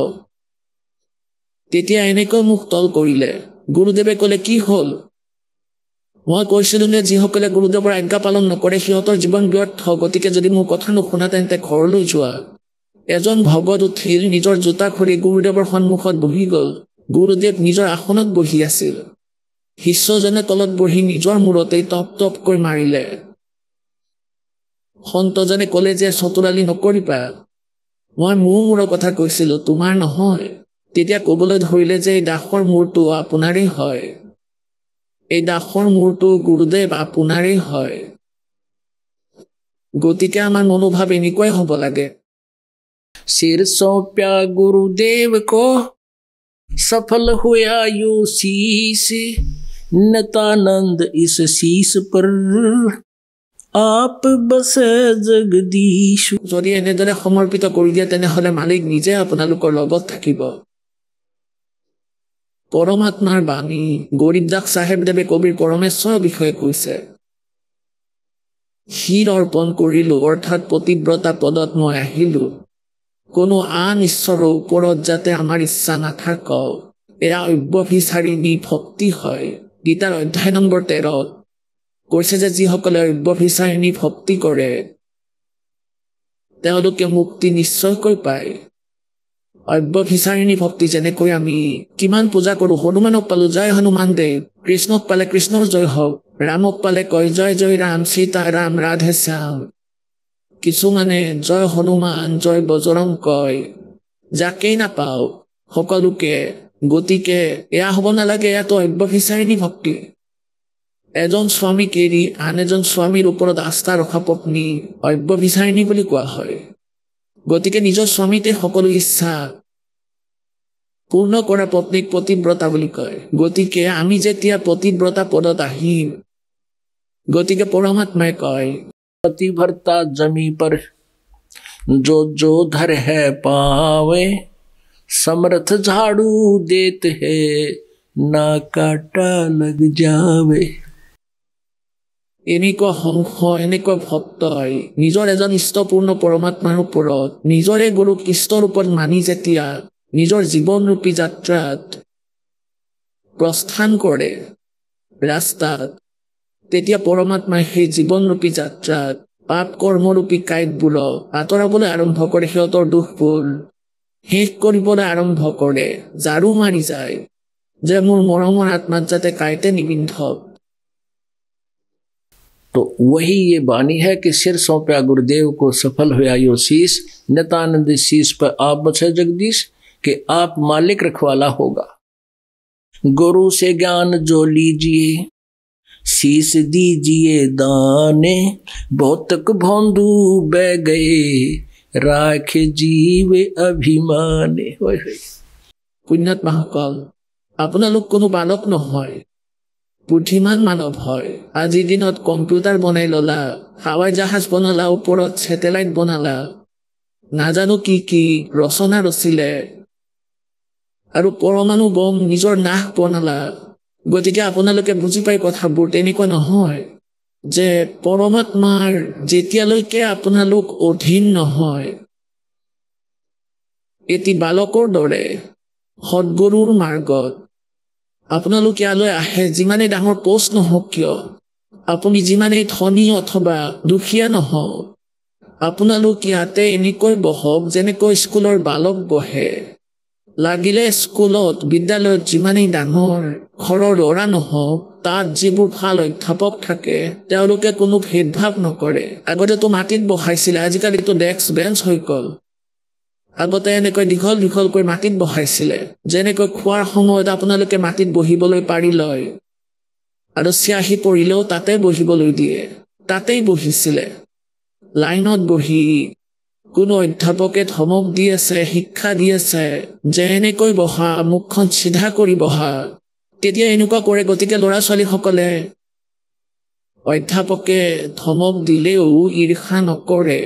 তেতিয়া এনেকৈ মোক তল কৰিলে। গুৰুদেৱে ক'লে কি হ'ল? মই কৈছিলোঁ যে যিসকলে গুৰুদেৱৰ আজ্ঞা পালন নকৰে সিহঁতৰ জীৱন ব্যৰ্থ, গতিকে যদি মোৰ কথা নুশুনা তেন্তে ঘৰলৈ যোৱা। এজন ভগত উঠিল, নিজৰ জোতা খুলি গুৰুদেৱৰ সন্মুখত বহি গ'ল। গুৰুদেৱ নিজৰ আসনত বহি আছিল। শিষ্যজনে তলত বহি নিজৰ মূৰতেই টপ টপকৈ মাৰিলে। সন্তজনে ক'লে যে চতুৰালি নকৰিবা, মই মোৰ মূৰৰ কথা কৈছিলোঁ, তোমাৰ নহয়। তেতিয়া ক'বলৈ ধৰিলে যে এই দাসৰ মূৰটো আপোনাৰেই হয়, এই দাসৰ মূৰটো গুৰুদেৱ আপোনাৰেই হয়। গতিকে আমাৰ মনোভাৱ এনেকুৱাই হ'ব লাগে। सिर सौंप्या गुरुदेव को सफल हुआ यो शीश नितानंद इस शीश पर आप बसे जगदीश। যদি এনেদৰে সমৰ্পিত কৰি দিয়ে তেনেহ'লে মালিক নিজে আপোনালোকৰ লগত থাকিব। পৰমাত্মাৰ বাণী গৰীবদাস চাহেবদেৱে কবিৰ পৰমেশ্বৰৰ বিষয়ে কৈছে। শিৰ অৰ্পণ কৰিলোঁ অৰ্থাৎ পতিব্ৰতা পদত মই আহিলোঁ, কোনো আন ঈশ্বৰৰ ওপৰত যাতে আমাৰ ইচ্ছা নাথাকক, এয়া অব্যভিচাৰিণী ভক্তি হয়। গীতাৰ অধ্যায় নম্বৰ 13 কৈছে যে যিসকলে অব্যভিচাৰিণী ভক্তি কৰে তেওঁলোকে মুক্তি নিশ্চয়কৈ পায়। অব্যভিচাৰিণী ভক্তি যেনেকৈ আমি কিমান পূজা কৰোঁ, হনুমানক পালোঁ জয় হনুমান দেৱ, কৃষ্ণক পালে কৃষ্ণৰ জয় হওক, ৰামক পালে কয় জয় জয় ৰাম সীতা ৰাম ৰাধে শ্যাম, কিছুমানে জয় হনুমান জয় বজৰং কয়, যাকেই নাপাওঁ সকলোকে। গতিকে এয়া হ'ব নালাগে, এয়াতো অব্যভিচাৰিণী ভক্তি। এজন স্বামীক এৰি আন এজন স্বামীৰ ওপৰত আস্থা ৰখা পত্নী অব্যভিচাৰিণী বুলি কোৱা হয়। গতিকে নিজৰ স্বামীতে সকলো ইচ্ছা পূৰ্ণ কৰা পত্নীক পতিব্ৰতা বুলি কয়। গতিকে আমি যেতিয়া পতিব্ৰতা পদত আহিম, গতিকে পৰমাত্মাই কয় पतिव्रता जमी पर जो जो धर है पावे समर्थ झाड़ू देते है ना काटा लग जावे। এনেকুৱা হংস এনেকুৱা ভক্তই নিজৰ এজন ইষ্টপূৰ্ণ পৰমাত্মাৰ ওপৰত নিজৰে গুৰুক ইষ্টৰ ওপৰত মানি যেতিয়া নিজৰ জীৱনৰূপী যাত্ৰাত প্ৰস্থান কৰে ৰাস্তাত, তেতিয়া পৰমাত্মাই সেই জীৱনৰূপী যাত্ৰাত পাপ কৰ্মৰূপী কাঁইটবোৰক আঁতৰাবলৈ আৰম্ভ কৰে, সিহঁতৰ দুখবোৰ শেষ কৰিবলৈ আৰম্ভ কৰে, ঝাৰু মাৰি যায় যে মোৰ মৰমৰ আত্মাত যাতে কাঁইটে নিবিন্ধক। तो वही ये वाणी है कि सिर सौंपया गुरुदेव को सफल हुआ यो शीश नितानंद शीश पर आप बसे जगदीश, कि आप मालिक रखवाला होगा। गुरु से ज्ञान जो लीजिए शीश दीजिए दाने, बहुतक भौंदू बह गए राख जीवे अभिमाने। पुण्यात्माসকল, আপোনালোক কোনো বালক নহয়, বুদ্ধিমান মানৱ হয়। আজিৰ দিনত কম্পিউটাৰ বনাই ললা, হাৱাই জাহাজ বনালা, ওপৰত ছেটেলাইট বনালা, নাজানো কি কি ৰচনা ৰচিলে, আৰু পৰমাণু বম নিজৰ নাশ বনালা। গতিকে আপোনালোকে বুজি পাই কথাবোৰ তেনেকুৱা নহয় যে পৰমাত্মাৰ যেতিয়ালৈকে আপোনালোক অধীন নহয়, এটি বালকৰ দৰে সদগুৰুৰ মাৰ্গত আপোনালোক ইয়ালৈ আহে, যিমানেই ডাঙৰ পোষ্ট নহওক কিয়, আপুনি যিমানেই ধনী অথবা দুখীয়া নহওক, আপোনালোক ইয়াতে এনেকৈ বহক যেনেকৈ স্কুলৰ বালক বহে। লাগিলে স্কুলত বিদ্যালয়ত যিমানেই ডাঙৰ ঘৰৰ ল'ৰা নহওক, তাত যিবোৰ ভাল অধ্যাপক থাকে তেওঁলোকে কোনো ভেদভাৱ নকৰে। আগতেতো মাটিত বহাইছিলে, আজিকালিতো ডেস্ক বেঞ্চ হৈ গ'ল। আগতে এনেকৈ দীঘল দীঘলকৈ মাটিত বহাইছিলে, যেনেকৈ খোৱাৰ সময়ত আপোনালোকে মাটিত বহিবলৈ পাৰি লয় আৰু চিয়াহী পৰিলেও তাতে বহিবলৈ দিয়ে, তাতেই বহিছিলে লাইনত বহি। কোনো অধ্যাপকে ধমক দি আছে, শিক্ষা দি আছে যে এনেকৈ বহা, মুখখন চিধা কৰি বহা, তেতিয়া এনেকুৱা কৰে। গতিকে ল'ৰা ছোৱালীসকলে অধ্যাপকে ধমক দিলেও ঈৰ্ষা নকৰে,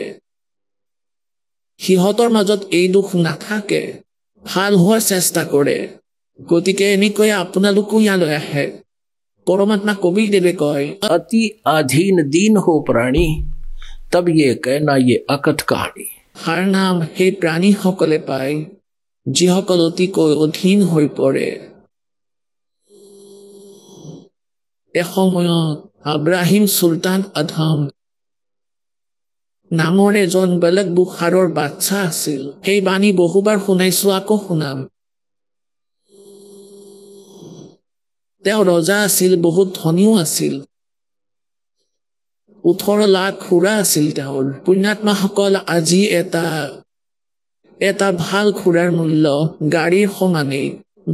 সিহঁতৰ মাজত এই দুখ নাথাকে, ভাল হোৱাৰ চেষ্টা কৰে। গতিকে এনেকৈ আপোনালোকো ইয়ালৈ আহে। পৰমাত্মা কবিৰদেৱে কয় অতি আধীন দীন हो प्राणी तब ये कहना ये अकथ कहानी। হাৰ নাম সেই প্ৰাণীসকলে পায় যিসকল অতিকৈ অধীন হৈ পৰে। এসময়ত আব্ৰাহিম চুলতান আদম নামৰ এজন বেলেগ বুখাৰৰ বাচ্চা আছিল। সেই বাণী বহুবাৰ শুনাইছো, আকৌ শুনাম। তেওঁ ৰজা আছিল, বহুত ধনীও আছিল। 18 লাখ খুৰা আছিল তেওঁৰ। পুণ্যাত্মাসকল, আজি এটা ভাল খুৰাৰ মূল্য গাড়ীৰ সমানেই।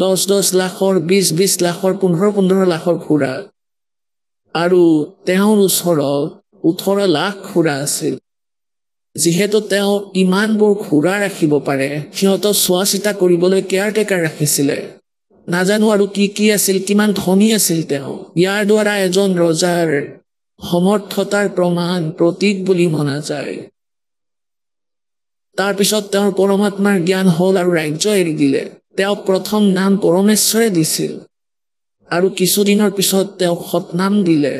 10 লাখৰ, 20 লাখৰ, 15 লাখৰ খুৰা। আৰু তেওঁৰ ওচৰত 18 লাখ খুৰা আছিল। যিহেতু তেওঁ ইমানবোৰ খুৰা ৰাখিব পাৰে, সিহঁতক চোৱা চিতা কৰিবলৈ কেয়াৰটেকাৰ ৰাখিছিলে। নাজানো আৰু কি আছিল, কিমান ধনী আছিল তেওঁ। ইয়াৰ দ্বাৰা এজন ৰজাৰ সমৰ্থতাৰ প্ৰমাণ, প্ৰতীক বুলি মনা যায়। তাৰপিছত তেওঁৰ পৰমাত্মাৰ জ্ঞান হ'ল আৰু ৰাজ্য এৰি দিলে। তেওঁক প্ৰথম নাম পৰমেশ্বৰে দিছিল আৰু কিছুদিনৰ পিছত তেওঁক সৎনাম দিলে।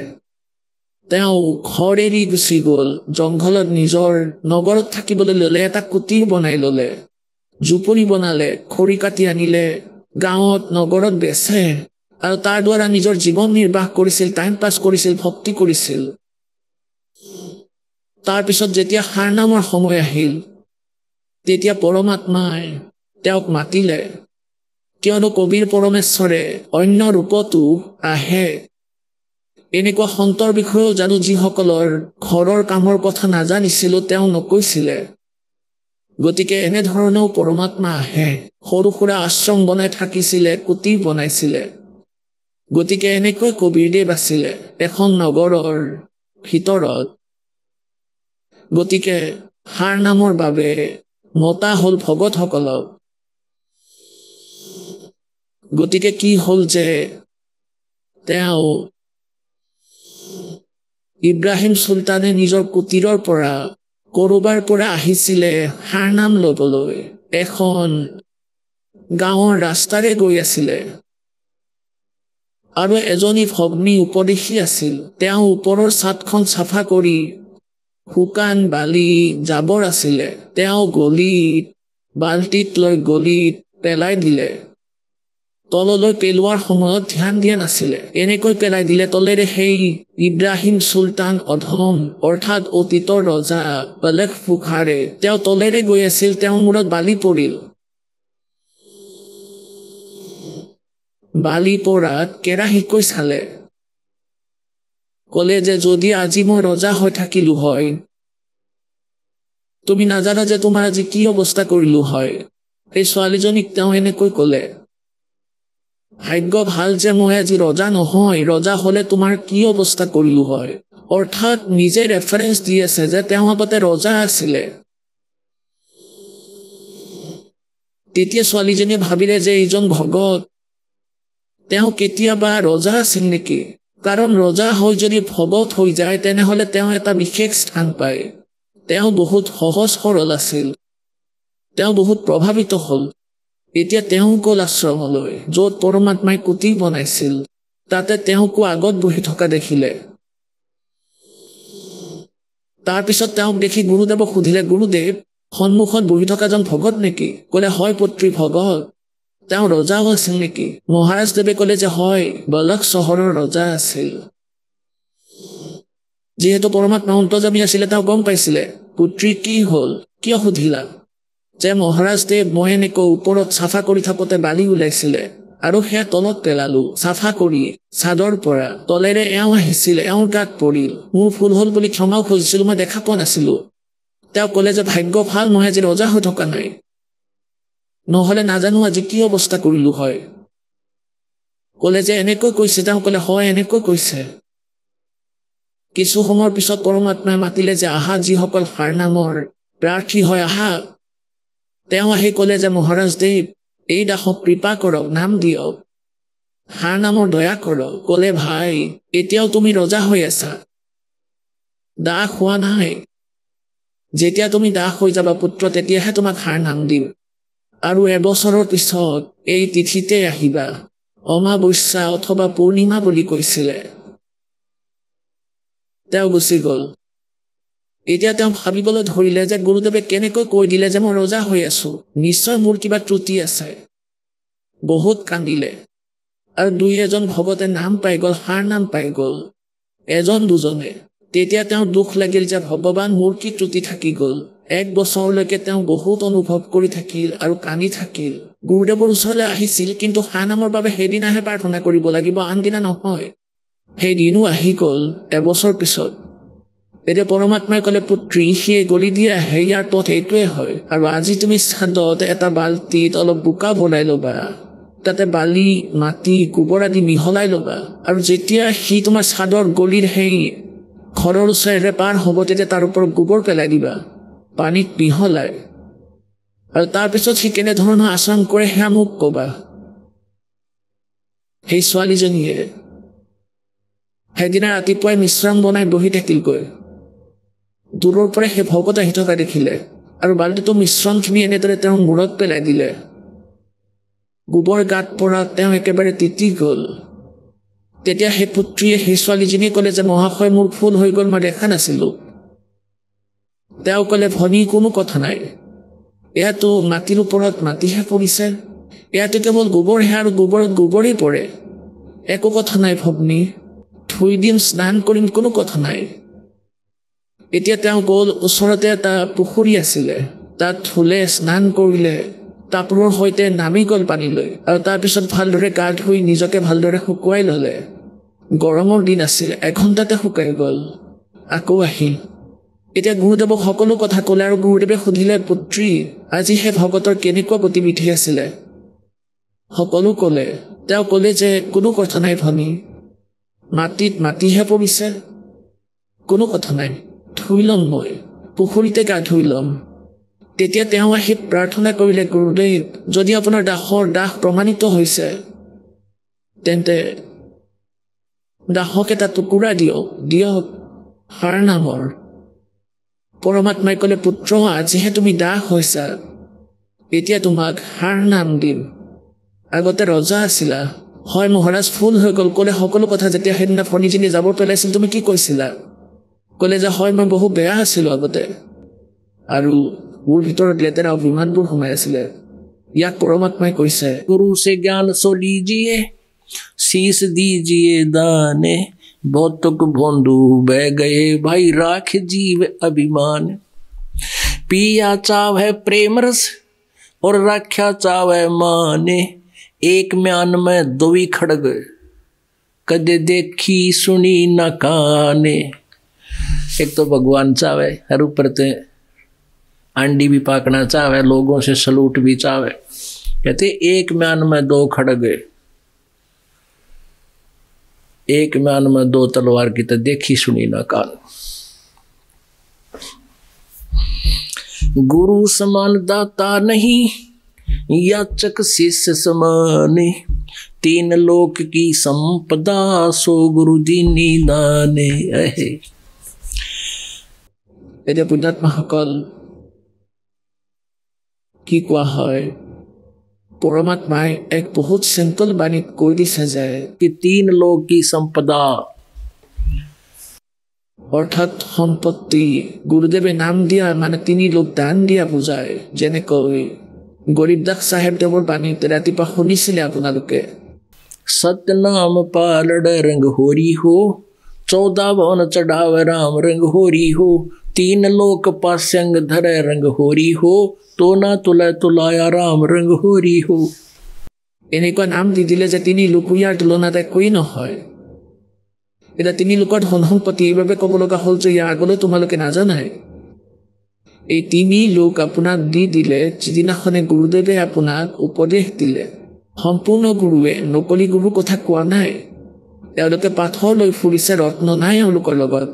তেওঁ ঘৰ এৰি গুচি গ'ল, জংঘলত নিজৰ নগৰত থাকিবলৈ ল'লে। এটা কুটিৰ বনাই ল'লে, জুপুৰি বনালে, খৰি কাটি আনিলে, গাঁৱত নগৰত বেচে আৰু তাৰ দ্বাৰা নিজৰ জীৱন নিৰ্বাহ কৰিছিল, টাইম পাছ কৰিছিল, ভক্তি কৰিছিল। তাৰপিছত যেতিয়া হাৰ নামৰ সময় আহিল, তেতিয়া পৰমাত্মাই তেওঁক মাতিলে, কিয়নো কবিৰ পৰমেশ্বৰে অন্য ৰূপতো আহে। এনেকুৱা সন্তৰ বিষয়েও জানো যিসকলৰ ঘৰৰ কামৰ কথা নাজানিছিলো, তেওঁ নকৈছিলে। গতিকে এনেধৰণেও পৰমাত্মা আহে। সৰু সুৰা আশ্ৰম বনাই থাকিছিলে, কুটিৰ বনাইছিলে। গতিকে এনেকৈ কবিৰদেৱ আছিলে এখন নগৰৰ ভিতৰত। গতিকে হাৰ নামৰ বাবে মতা হ'ল ভগতসকলক। গতিকে কি হ'ল যে তেওঁ ইব্ৰাহিম চুলতানে নিজৰ কুটিৰৰ পৰা কৰবাৰ পৰা আহিছিলে হাৰ নাম ল'বলৈ। এখন গাঁৱৰ ৰাস্তাৰে গৈ আছিলে আৰু এজনী ভগ্নী উপদেশী আছিল। তেওঁ ওপৰৰ ছাদখন চাফা কৰি শুকান বালি জাবৰ আছিলে, তেওঁ বাল্টিত লৈ গলিত পেলাই দিলে। তললৈ পেলোৱাৰ সময়ত ধ্যান দিয়া নাছিলে, এনেকৈ পেলাই দিলে তলেৰে। সেই ইব্ৰাহিম চুলতান অধম, অৰ্থাৎ অতীতৰ ৰজা বেলেগ বুখাৰে, তেওঁ তলেৰে গৈ আছিল, তেওঁৰ মূৰত বালি পৰিল। বালি পৰাত কেৰাহীকৈ চালে, ক'লে যে যদি আজি মই ৰজা হৈ থাকিলো হয়, তুমি নাজানা যে তোমাৰ আজি কি অৱস্থা কৰিলো হয়। সেই ছোৱালীজনীক তেওঁ এনেকৈ ক'লে, ভাগ্য ভাল যে মই আজি ৰজা নহয়, ৰজা হলে তোমাৰ কি অৱস্থা কৰিলো হয়। অৰ্থাৎ নিজে ৰেফাৰেঞ্চ দি আছে যে তেওঁ আগতে ৰজা আছিলে। তেতিয়া ছোৱালীজনীয়ে ভাবিলে যে এইজন ভগত, তেওঁ কেতিয়াবা ৰজা আছিল নেকি? কাৰণ ৰজা হৈ যদি ভগত হৈ যায় তেনেহলে তেওঁ এটা বিশেষ স্থান পায়। তেওঁ বহুত সহজ সৰল আছিল, তেওঁ বহুত প্ৰভাৱিত হ'ল। এতিয়া তেওঁ গ'ল আশ্ৰমলৈ, য'ত পৰমাত্মাই কুটিৰ বনাইছিল। তাতে তেওঁকো আগত বহি থকা দেখিলে। তাৰপিছত তেওঁক দেখি গুৰুদেৱক সুধিলে, গুৰুদেৱ, সন্মুখত বহি থকাজন ভগত নেকি? ক'লে, হয় পুত্ৰী, ভগত। তেওঁ ৰজাও আছিল নেকি? মহাৰাজদেৱে ক'লে যে হয়, বলখ চহৰৰ ৰজা আছিল। যিহেতু পৰমাত্মা অন্তৰ্যামী আছিলে, তেওঁ গম পাইছিলে। পুত্ৰী, কি হ'ল, কিয় সুধিলা? যে মহাৰাজদেৱ, মই এনেকৈ ওপৰত চাফা কৰি থাকোতে বালি ওলাইছিলে আৰু সেয়া তলত পেলালো। চাফা কৰি চাদৰ পৰা তলেৰে এওঁ আহিছিলে, এওঁৰ গাত পৰিল। মোৰ ভুল হ'ল বুলি ক্ষমাও খুজিছিলো, মই দেখা পোৱা নাছিলো। তেওঁ ক'লে যে ভাগ্য ভাল মই আজি ৰজা হৈ থকা নাই, নহলে নাজানো আজি কি অৱস্থা কৰিলো হয়। ক'লে যে এনেকৈ কৈছে? তেওঁ ক'লে, হয় এনেকৈ কৈছে। কিছু সময়ৰ পিছত পৰমাত্মাই মাতিলে যে আহা, যিসকল হাৰ নামৰ প্ৰাৰ্থী হয় আহা। তেওঁ আহি ক'লে যে মহাৰাজদেৱ, এই দাসক কৃপা কৰক, নাম দিয়ক, হাৰ নামৰ দয়া কৰক। ক'লে, ভাই, এতিয়াও তুমি ৰজা হৈ আছা, দাস হোৱা নাই। যেতিয়া তুমি দাস হৈ যাবা পুত্ৰ, তেতিয়াহে তোমাক হাৰ নাম দিম। আৰু এবছৰৰ পিছত এই তিথিতে আহিবা, অমাৱস্যা অথবা পূৰ্ণিমা বুলি কৈছিলে। তেওঁ গুচি গ'ল। এতিয়া তেওঁ ভাবিবলৈ ধৰিলে যে গুৰুদেৱে কেনেকৈ কৈ দিলে যে মই ৰজা হৈ আছো, নিশ্চয় মোৰ কিবা ত্ৰুটি আছে। বহুত কান্দিলে আৰু দুই এজন ভকতে নাম পাই গ'ল, হাৰ নাম পাই গ'ল, এজন দুজনে। তেতিয়া তেওঁ দুখ লাগিল যে ভগৱান মোৰ কি ত্ৰুটি থাকি গ'ল। 1 বছৰলৈকে তেওঁ বহুত অনুভৱ কৰি থাকিল আৰু কান্দি থাকিল। গুৰুদেৱৰ ওচৰলৈ আহিছিল, কিন্তু হাৰ নামৰ বাবে সেইদিনাহে প্ৰাৰ্থনা কৰিব লাগিব, আনদিনা নহয়। সেইদিনো আহি গ'ল 1 বছৰ পিছত। এতিয়া পৰমাত্মাই ক'লে, পুত্ৰী, সিয়ে গলি দিয়া ইয়াৰ পথ এইটোৱে হয়। আৰু আজি তুমি চাদত এটা বাল্টিত অলপ বোকা বনাই ল'বা, তাতে বালি, মাটি, গোবৰ আদি মিহলাই ল'বা, আৰু যেতিয়া সি তোমাৰ চাদৰ গলিৰ সেই ঘৰৰ ওচৰেৰে পাৰ হ'ব, তেতিয়া তাৰ ওপৰত গোবৰ পেলাই দিবা পানীত মিহলাই, আৰু তাৰপিছত সি কেনেধৰণৰ আচৰণ কৰে সেয়া মোক ক'বা। সেই ছোৱালীজনীয়ে সেইদিনা ৰাতিপুৱাই মিশ্ৰণ বনাই বহি থাকিলগৈ। দূৰৰ পৰা সেই ভকত আহি থকা দেখিলে আৰু বাল্টিটো মিশ্ৰণখিনি এনেদৰে তেওঁৰ মূৰত পেলাই দিলে। গোবৰ গাত পৰা তেওঁ একেবাৰে তিতি গ'ল। তেতিয়া সেই পুত্ৰীয়ে সেই ছোৱালীজনীয়ে ক'লে যে মহাশয়, মোৰ ভুল হৈ গ'ল, মই দেখা নাছিলোঁ। তেওঁ ক'লে, ভনী, কোনো কথা নাই, এয়াতো মাটিৰ ওপৰত মাটিহে পৰিছে, ইয়াতে কেৱল গোবৰহে আৰু গোবৰত গোবৰেই পৰে, একো কথা নাই ভগ্নী, ধুই দিম, স্নান কৰিম, কোনো কথা নাই। এতিয়া তেওঁ গ'ল, ওচৰতে এটা পুখুৰী আছিলে, তাত ধুলে, স্নান কৰিলে, কাপোৰৰ সৈতে নামি গ'ল পানীলৈ, আৰু তাৰপিছত ভালদৰে গা ধুই নিজকে ভালদৰে শুকুৱাই ল'লে। গৰমৰ দিন আছিল, 1 ঘণ্টাতে শুকাই গ'ল। আকৌ আহিল। এতিয়া গুৰুদেৱক সকলো কথা ক'লে, আৰু গুৰুদেৱে সুধিলে, পুত্ৰী, আজি সেই ভকতৰ কেনেকুৱা গতিবিধি আছিলে? সকলো ক'লে। তেওঁ ক'লে যে কোনো কথা নাই ভনী, মাটিত মাটিহে পৰিছে, কোনো কথা নাই, ধুই ল'ম, মই পুখুৰীতে গা ধুই ল'ম। তেতিয়া তেওঁ আহি প্ৰাৰ্থনা কৰিলে, গুৰুদেৱ, যদি আপোনাৰ দাসৰ দাস প্ৰমাণিত হৈছে, তেন্তে দাসক এটা টুকুৰা দিয়ক হাৰ নামৰ। পৰমাত্মাই ক'লে, পুত্ৰ, আজিহে তুমি দাস হৈছা, এতিয়া তোমাক হাৰ নাম দিম। আগতে ৰজা আছিলা। হয় মহাৰাজ, ভুল হৈ গ'ল। ক'লে, সকলো কথা যেতিয়া সেইদিনা ফণীজনী যাব পেলাইছিল, তুমি কি কৈছিলা? ক'লে যে হয়, মই বহু বেয়া আছিলোঁ আগতে, আৰু মোৰ ভিতৰত লেতেৰা অভিমানবোৰ সোমাই আছিলে। ইয়াক পৰমাত্মাই কৈছে, गुरु से ज्ञान सो लीजिए, शीस दीजिए दाने, बहुतुक भोंदू बह गए भाई, राख जीव अभिमान। पिया चावै प्रेम रस और रख्या चावै माने, एक म्यान में दोई खड़ग, कदे देखी सुनी न काने। एक तो भगवान चावे, हर ऊपर ते अंडी भी पाकना चावे, लोगों से सलूट भी चावे। कहते एक म्यान में 2 खड़ग, एक म्यान में 2 तलवार की तो देखी सुनी ना कान। गुरु समान दाता नहीं, याचक शिष्य समान, 3 लोक की संपदा, सो गुरु दीनी दाने। এতিয়া পুণ্যাত্মাসকল, কি কোৱা হয়, পৰমাত্মাই এক বহুত চিম্পল বাণীত কৈ দিছে যে कि 3 लोक की संपदा, অৰ্থাৎ সম্পত্তি। গুৰুদেৱে নাম দিয়া মানে 3 লোক দান দিয়া বুজায়। যেনেকৈ গৰীবদাস চাহেবদেৱৰ বাণীত ৰাতিপুৱা শুনিছিলে আপোনালোকে, सतनाम पालड़ रंग होरी हो, 14 भवन चढ़ावे राम रंग होरी हो, 3 लोक पास्यंग धरे रंग होरी हो, तो ना तुला तुलाया राम रंग होरी हो। এনেকুৱা নাম দি দিলে যে 3 লোক ইয়াৰ তুলনাত একোৱেই নহয়। এতিয়া 3 লোকৰ ধন সম্পত্তি এইবাবে ক'ব লগা হ'ল যে ইয়াৰ আগলৈ তোমালোকে নাজানাই। এই 3 লোক আপোনাক দি দিলে যিদিনাখনে গুৰুদেৱে আপোনাক উপদেশ দিলে। সম্পূৰ্ণ গুৰুৱে নকলি গুৰুৰ কথা কোৱা নাই। তেওঁলোকে পাথৰ লৈ ফুৰিছে, ৰত্ন নাই এওঁলোকৰ লগত,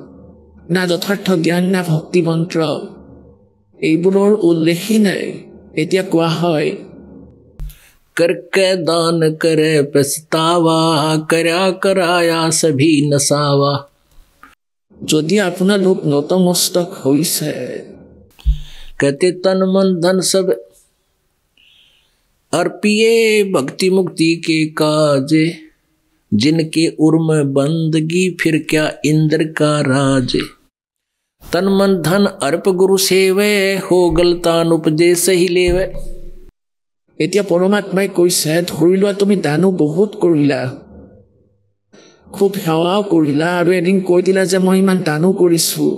না যথাৰ্থ জ্ঞান, না ভক্তি মন্ত্ৰ, এইবোৰৰ উল্লেখেই নাই। এতিয়া কোৱা হয়, करके दान करे पछतावा, करया कराया सभी नसावा। যদি আপোনালোক নতমস্তক হৈছে, कहते तन मन धन सब अर्पिए, भक्ति मुक्ति के काजे, जिनके उर्म बंदगी फिर क्या इंद्र का राज। तन मन धन अर्प गुरु सेवे हो गलतान उपदेश ही लेवे। এতিয়া পৰমাত্মাই কৈছে ধৰি লোৱা তুমি দানো বহুত কৰিলা, খুব সেৱাও কৰিলা, আৰু এদিন কৈ দিলা যে মই ইমান দানো কৰিছোঁ,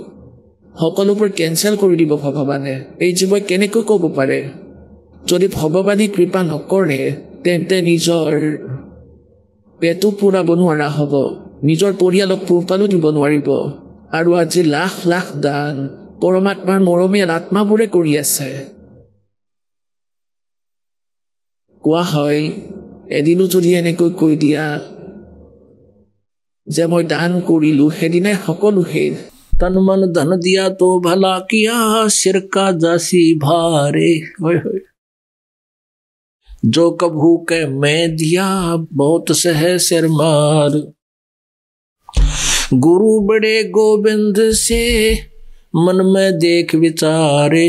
সকলোবোৰ কেঞ্চেল কৰি দিব ভগৱানে। এই জীৱই কেনেকৈ ক'ব পাৰে? যদি ভগৱানে কৃপা নকৰে তেন্তে নিজৰ পেটু পুৰাব নোৱাৰা হ'ব, নিজৰ পৰিয়ালক পোহপালো দিব নোৱাৰিব। আৰু আজি লাখ লাখ দান পৰমাত্মাৰ মৰমীয়াল আত্মাবোৰে কৰি আছে। কোৱা হয় এদিনো যদি এনেকৈ কৈ দিয়া যে মই দান কৰিলোঁ, সেইদিনাই সকলো শেষ। तन मन धन दिया तो भला किया, सिर का जासी भारे। जो कभू के मैं दिया बहुत सह सिर मार। गुरु बड़े गोविंद से मन में देख विचारे,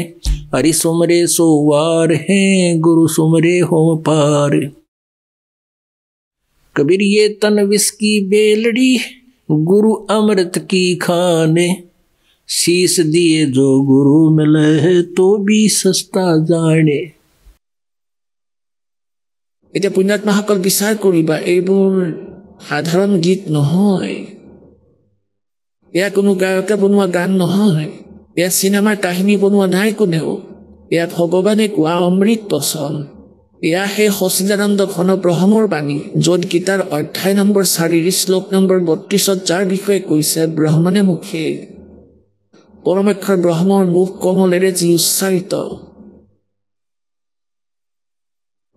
हरि सुमरे सोवार हैं गुरु सुमरे हो पार। कबीर ये तन विष की बेलड़ी गुरु अमृत की खाने, शीस दिए जो गुरु मिले है तो भी सस्ता जाने। এতিয়া পুণ্যাত্মাসকল বিচাৰ কৰিবা, এইবোৰ সাধাৰণ গীত নহয়, এয়া কোনো গায়কে বনোৱা গান নহয়, এয়া চিনেমাৰ কাহিনী বনোৱা নাই কোনেও, এয়া ভগৱানে কোৱা অমৃত বচন। এয়া সেই সচিদানন্দ ঘন ব্ৰহ্মৰ বাণী, য'ত গীতাৰ অধ্যায় নম্বৰ 4 শ্লোক নম্বৰ 32 যাৰ বিষয়ে কৈছে ব্ৰহ্মণে মুখে পৰমেক্ষৰ ব্ৰহ্মৰ মুখ কমলেৰে যি উচ্চাৰিত।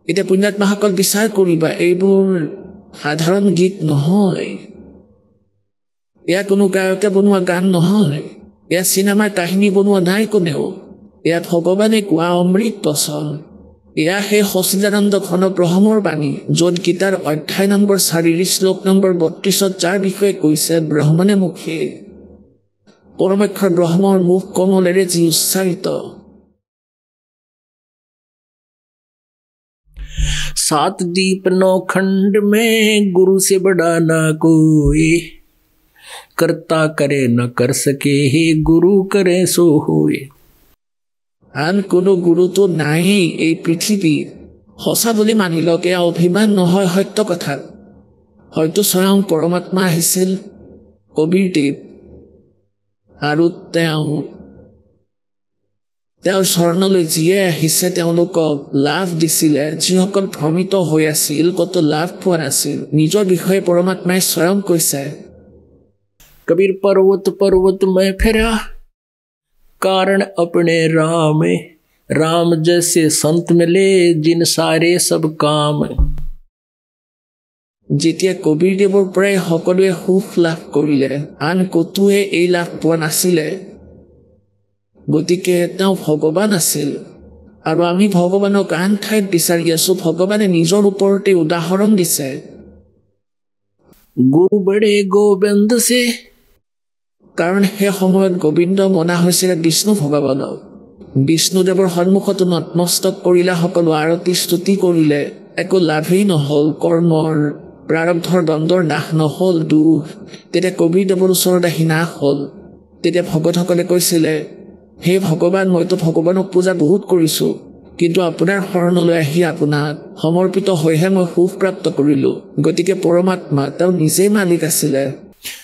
এতিয়া পুণ্যাত্মাসকল বিচাৰ কৰিবা, এইবোৰ সাধাৰণ গীত নহয়, এয়া কোনো গায়কে বনোৱা গান নহয়, এয়া চিনেমাৰ কাহিনী বনোৱা নাই কোনেও, এয়া ভগৱানে কোৱা অমৃত বচন। এয়া সেই সচিদানন্দ ঘন ব্ৰহ্মৰ বাণী, য'ত গীতাৰ অধ্যায় নম্বৰ 4 শ্লোক নম্বৰ 32 যাৰ বিষয়ে কৈছে ব্ৰহ্মণে মুখে পৰমেক্ষৰ ব্ৰহ্মৰ মুখ কমলেৰে যি উচ্চাৰিত। सात दीप नौ खंड में गुरु से बड़ा ना कोई, करता करे न कर सके हे गुरु करे सो होए। আন কোনো গুৰুতো নাই এই পৃথিৱীত, সঁচা বুলি মানি লওক, এয়া অভিমান নহয়, সত্য কথা। হয়তো স্বয়ং পৰমাত্মা আহিছিল কবীৰদেৱ, আৰু তেওঁৰ চৰণলৈ যিয়ে আহিছে তেওঁলোকক লাভ দিছিলে, যিসকল ভ্ৰমিত হৈ আছিল কতো লাভ পোৱা নাছিল। নিজৰ বিষয়ে পৰমাত্মাই স্বয়ং কৈছে, कबीर पर्वत पर्वत में फिरा कारण अपने राम, राम जैसे संत मिले जिन सारे सब काम। যেতিয়া কবীৰদেৱৰ পৰাই সকলোৱে সুখ লাভ কৰিলে, আন কতোৱে এই লাভ পোৱা নাছিলে, গতিকে তেওঁ ভগৱান আছিল। আৰু আমি ভগৱানক আন ঠাইত বিচাৰি আছো, ভগৱানে নিজৰ ওপৰতে উদাহৰণ দিছে। गुरु बड़े गोविंद से, কাৰণ সেই সময়ত গোবিন্দ মনা হৈছিলে বিষ্ণু ভগৱানক। বিষ্ণুদেৱৰ সন্মুখতো নতমস্তক কৰিলে, সকলো আৰতি স্তুতি কৰিলে, একো লাভেই নহ'ল, কৰ্মৰ প্ৰাৰব্ধৰ দণ্ডৰ নাশ নহ'ল, দুখ। তেতিয়া কবীৰদেৱৰ ওচৰত আহি নাশ হ'ল। তেতিয়া ভকতসকলে কৈছিলে, হে ভগৱান, মইতো ভগৱানক পূজা বহুত কৰিছোঁ, কিন্তু আপোনাৰ শৰণলৈ আহি আপোনাক সমৰ্পিত হৈহে মই সুখ প্ৰাপ্ত কৰিলোঁ। গতিকে পৰমাত্মা তেওঁ নিজেই মালিক আছিলে।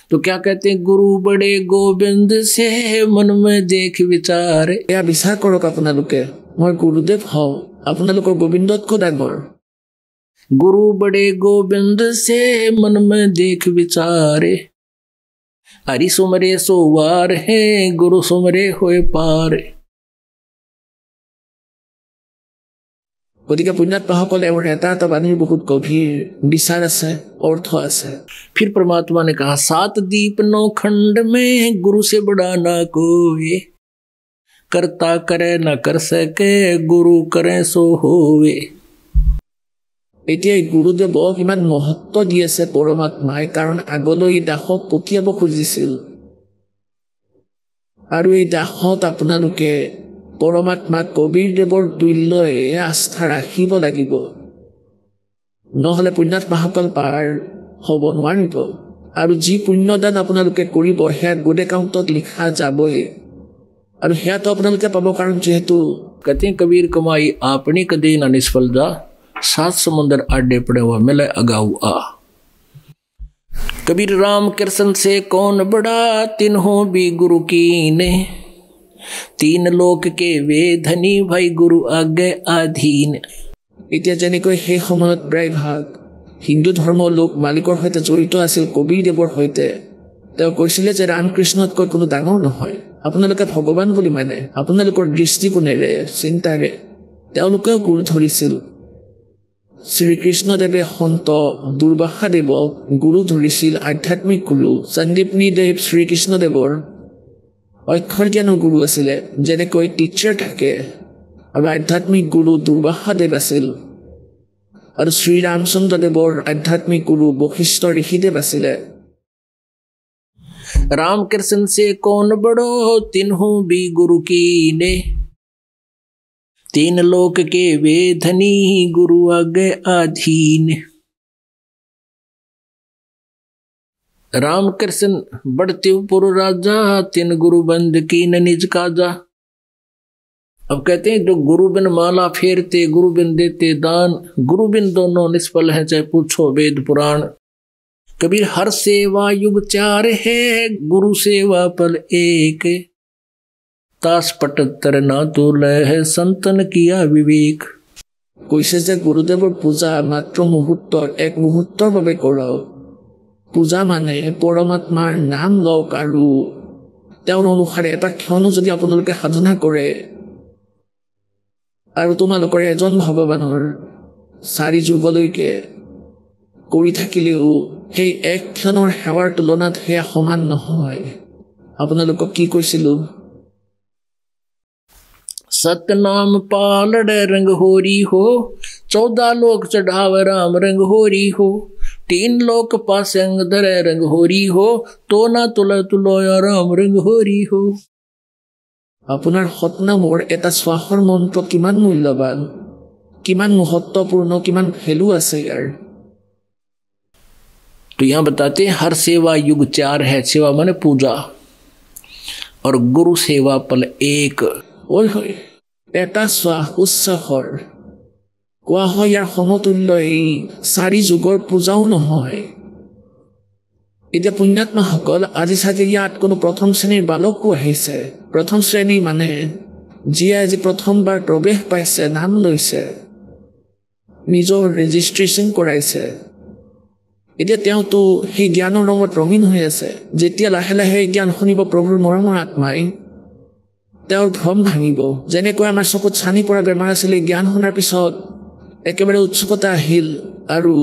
तो क्या कहते हैं, गुरु बड़े गोविंद से मन में देख विचार। এয়া বিচাৰ কৰক আপোনালোকে, মই গুৰুদেৱ হওঁ, আপোনালোকৰ গোবিন্দতকৈ ডাঙৰ। गुरु बड़े गोविंद से मन में देख विचारे, हरि सुमरे सोवार है गुरु सुमरे होए पार। গতিকে পুণ্যাত্মাসকলে এটা এটা বাণীৰ বহুত গভীৰ বিচাৰ আছে, অৰ্থ আছে। फिर परमात्मा ने कहा, सात दीप नौ खंड में गुरु से बड़ा ना कोई, करता करे न कर सके गुरु करे सो होवे। এতিয়া গুৰুদেৱক ইমান মহত্ব দি আছে পৰমাত্মাই, কাৰণ আগলৈ দাসক পঠিয়াব খুজিছিল। আৰু এই দাসত আপোনালোকে পৰমাত্মা কবীৰদেৱৰ তুল্যই আস্থা ৰাখিব লাগিব, নহ'লে পুণ্যাত্মাসকল পাৰ হ'ব নোৱাৰিব। আৰু যি পুণ্যদান আপোনালোকে কৰিব সেয়া গুড একাউণ্টত লিখা যাবই। আৰু সেয়াটো আপোনালোকে পাব, কাৰণ যিহেতু कहते हैं कबीर कमाई आपने कदे ना निष्फल जा, 7 समुंदर आडे पड़े हुआ मिले अगाऊ आ। कबीर राम कृष्ण से कौन बड़ा, तिन्हों भी गुरु कीने, 3 लोक के वे धनी भाई गुरु आगे अधीन। এতিয়া যেনেকৈ সেই সময়ত প্ৰায়ভাগ হিন্দু ধৰ্মৰ লোক মালিকৰ সৈতে জড়িত আছিল কবিৰদেৱৰ সৈতে, তেওঁ কৈছিলে যে ৰামকৃষ্ণতকৈ কোনো ডাঙৰ নহয়, আপোনালোকে ভগৱান বুলি মানে আপোনালোকৰ দৃষ্টিকোণেৰে চিন্তাৰে তেওঁলোকেও গুৰু ধৰিছিল। শ্ৰীকৃষ্ণদেৱে সন্ত দুৰ্বাসাদেৱক গুৰু ধৰিছিল, আধ্যাত্মিক গুৰু। সন্দীপনীদেৱ শ্ৰীকৃষ্ণদেৱৰ অক্ষৰ জ্ঞানৰ গুৰু আছিলে, যেনেকৈ টিচাৰ থাকে, আৰু আধ্যাত্মিক গুৰু দুৰ্বাসাদেৱ আছিল। আৰু শ্ৰীৰামচন্দ্ৰদেৱৰ আধ্যাত্মিক গুৰু বশিষ্ঠ ঋষিদেৱ আছিলে। राम कृष्ण से कौन बड़ो, तिन्हों भी गुरु कीने, 3 लोक के वे धनी गुरु आगे अधीन। राम कृष्ण बढ़ते पुर राजा, 3 गुरु बंद कीन निज काजा। अब कहते हैं जो गुरु बिन माला फेरते, गुरु बिन देते दान, गुरु बिन दोनों निष्फल है चाहे पूछो वेद पुराण। कबीर हर सेवा युग 4 है, गुरु सेवा पल एक, तास 75 ना तोले है संतन किया विवेक। কৈছে যে গুৰুদেৱৰ পূজা মাত্ৰ মুহূৰ্তৰ এক মুহূৰ্তৰ বাবে কৰাও। পূজা মানে পৰমাত্মাৰ নাম লওক আৰু তেওঁৰ অনুসাৰে এটা ক্ষণো যদি আপোনালোকে সাধনা কৰে আৰু তোমালোকৰ এজন ভগৱানৰ 4 যুগলৈকে কৰি থাকিলেও সেই এক ক্ষণৰ সেৱাৰ তুলনাত সেয়া সমান নহয়। আপোনালোকক কি কৈছিলো, सतनाम पालड़ रंग होरी हो, 14 लोक चढ़ाव राम रंग होरी हो, 3 लोक पासे अंग धरे रंग होरी हो, तो ना तुला तुलोया राम रंग होरी हो। আপোনাৰ সতনামৰ এটা শ্বাসৰ মন্ত্ৰ কিমান মূল্যৱান, কিমান মহত্বপূৰ্ণ, কিমান ভেলু আছে ইয়াৰ। तो यहाँ बताते हैं हर सेवा युग 4 है, सेवा माने पूजा, और गुरु सेवा पल एक। ঐ হয় এটা শ্বাস উচ্ছ্বাসৰ কোৱা হয় ইয়াৰ সমতুল্য এই 4 যুগৰ পূজাও নহয়। এতিয়া পুণ্যাত্মাসকল আজি চাগে ইয়াত কোনো প্ৰথম শ্ৰেণীৰ বালকো আহিছে। প্ৰথম শ্ৰেণী মানে যিয়ে আজি প্ৰথমবাৰ প্ৰৱেশ পাইছে, নাম লৈছে, নিজৰ ৰেজিষ্ট্ৰেশ্যন কৰাইছে। এতিয়া তেওঁতো সেই জ্ঞানৰ ৰঙত ৰঙীন হৈ আছে। যেতিয়া লাহে লাহে জ্ঞান শুনিব প্ৰভুৰ মৰমৰ আত্মাই, তেওঁৰ ভ্ৰম ভাঙিব। যেনেকৈ আমাৰ চকুত ছানি পৰা বেমাৰ আছিলে, জ্ঞান শুনাৰ পিছত একেবাৰে উৎসুকতা আহিল আৰু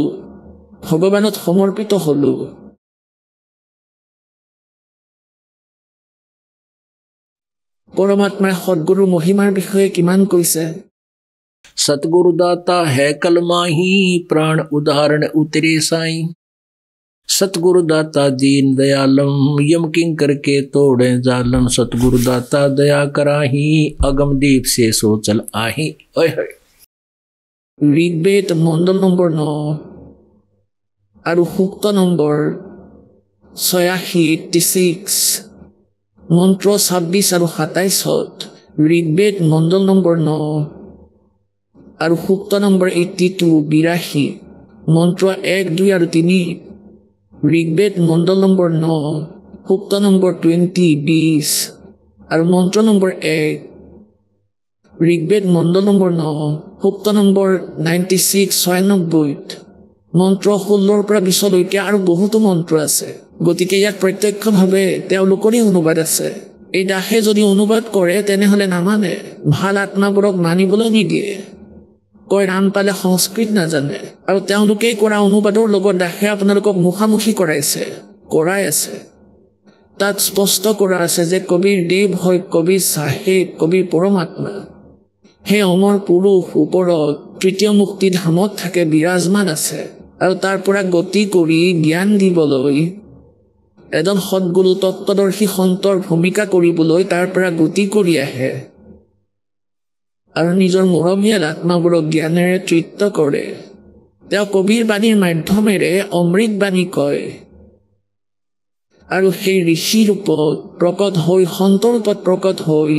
ভগৱানত সমৰ্পিত হলো। পৰমাত্মাৰ সদগুৰু মহিমাৰ বিষয়ে কিমান কৈছে। सतगुरु दाता है कलमाही, प्राण उदाहरण उतरे साई। सतगुरु दाता दीन दयालम, यम किंकर के तोड़े जालम। सतगुरु दाता दया कराही, अगम दीप से सोचल आही। ঋগ্বেদ মণ্ডল নম্বৰ 9 আৰু সূক্ত নম্বৰ 86 মন্ত্ৰ 26 আৰু 27। ঋগ্বেদ মণ্ডল নম্বৰ 9 আৰু সূক্ত নম্বৰ 82 মন্ত্ৰ 1, 2 আৰু 3। ঋগ্বেদ মণ্ডল নম্বৰ 9 সূক্ত নম্বৰ 20 আৰু মন্ত্ৰ নম্বৰ 1। ঋগ্বেদ মণ্ডল নম্বৰ 9 সূক্ত নম্বৰ 96 মন্ত্ৰ 16 পৰা 20লৈকে আৰু বহুতো মন্ত্ৰ আছে। গতিকে ইয়াত প্ৰত্যক্ষভাৱে তেওঁলোকৰে অনুবাদ আছে। এই দাসে যদি অনুবাদ কৰে তেনেহ'লে নামানে, ভাল আত্মাবোৰক মানিবলৈ নিদিয়ে, কয় ৰাম পালে সংস্কৃত নাজানে। আৰু তেওঁলোকেই কৰা অনুবাদৰ লগত দাসে আপোনালোকক মুখামুখি কৰাই আছে। তাত স্পষ্ট কৰা আছে যে কবিৰ দেৱ হয় কবিৰ চাহেব, কবিৰ পৰমাত্মা। সেই অমৰ পুৰুষ ওপৰত তৃতীয় মুক্তি ধামত থাকে, বিৰাজমান আছে, আৰু তাৰ পৰা গতি কৰি জ্ঞান দিবলৈ এজন সদগুৰু তত্ত্বদৰ্শী সন্তৰ ভূমিকা কৰিবলৈ তাৰ পৰা গতি কৰি আহে আৰু নিজৰ মৰমীয়াল আত্মাবোৰক জ্ঞানেৰে তৃপ্ত কৰে। তেওঁ কবিৰ বাণীৰ মাধ্যমেৰে অমৃত বাণী কয়। আৰু সেই ঋষিৰ ৰূপত প্ৰকট হৈ সন্তৰ ৰূপত প্ৰকট হৈ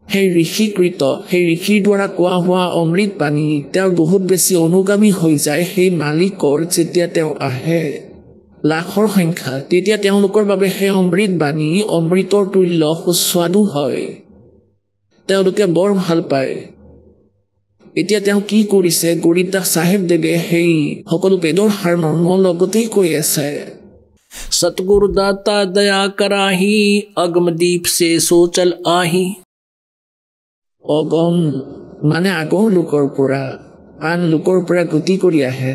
সেই ঋষিকৃত সেই ঋষিৰ দ্বাৰা কোৱা হোৱা অমৃত বাণী তেওঁৰ বহুত বেছি অনুগামী হৈ যায় সেই মালিকৰ যেতিয়া তেওঁ আহে লাখৰ সংখ্যা তেতিয়া তেওঁলোকৰ বাবে সেই অমৃত বাণী অমৃতৰ তুল্য সুস্বাদু হয় তেওঁলোকে বৰ ভাল পায় এতিয়া তেওঁ কি কৰিছে গৰীবদাস চাহেবদেৱে সেই সকলো বেদৰ সাৰমৰ্ম লগতেই কৈ আছে सतगुरु दाता दया कराही अगमदीप से सोचल आही অগম মানে আগৰ লোকৰ পৰা আন লোকৰ পৰা গতি কৰি আহে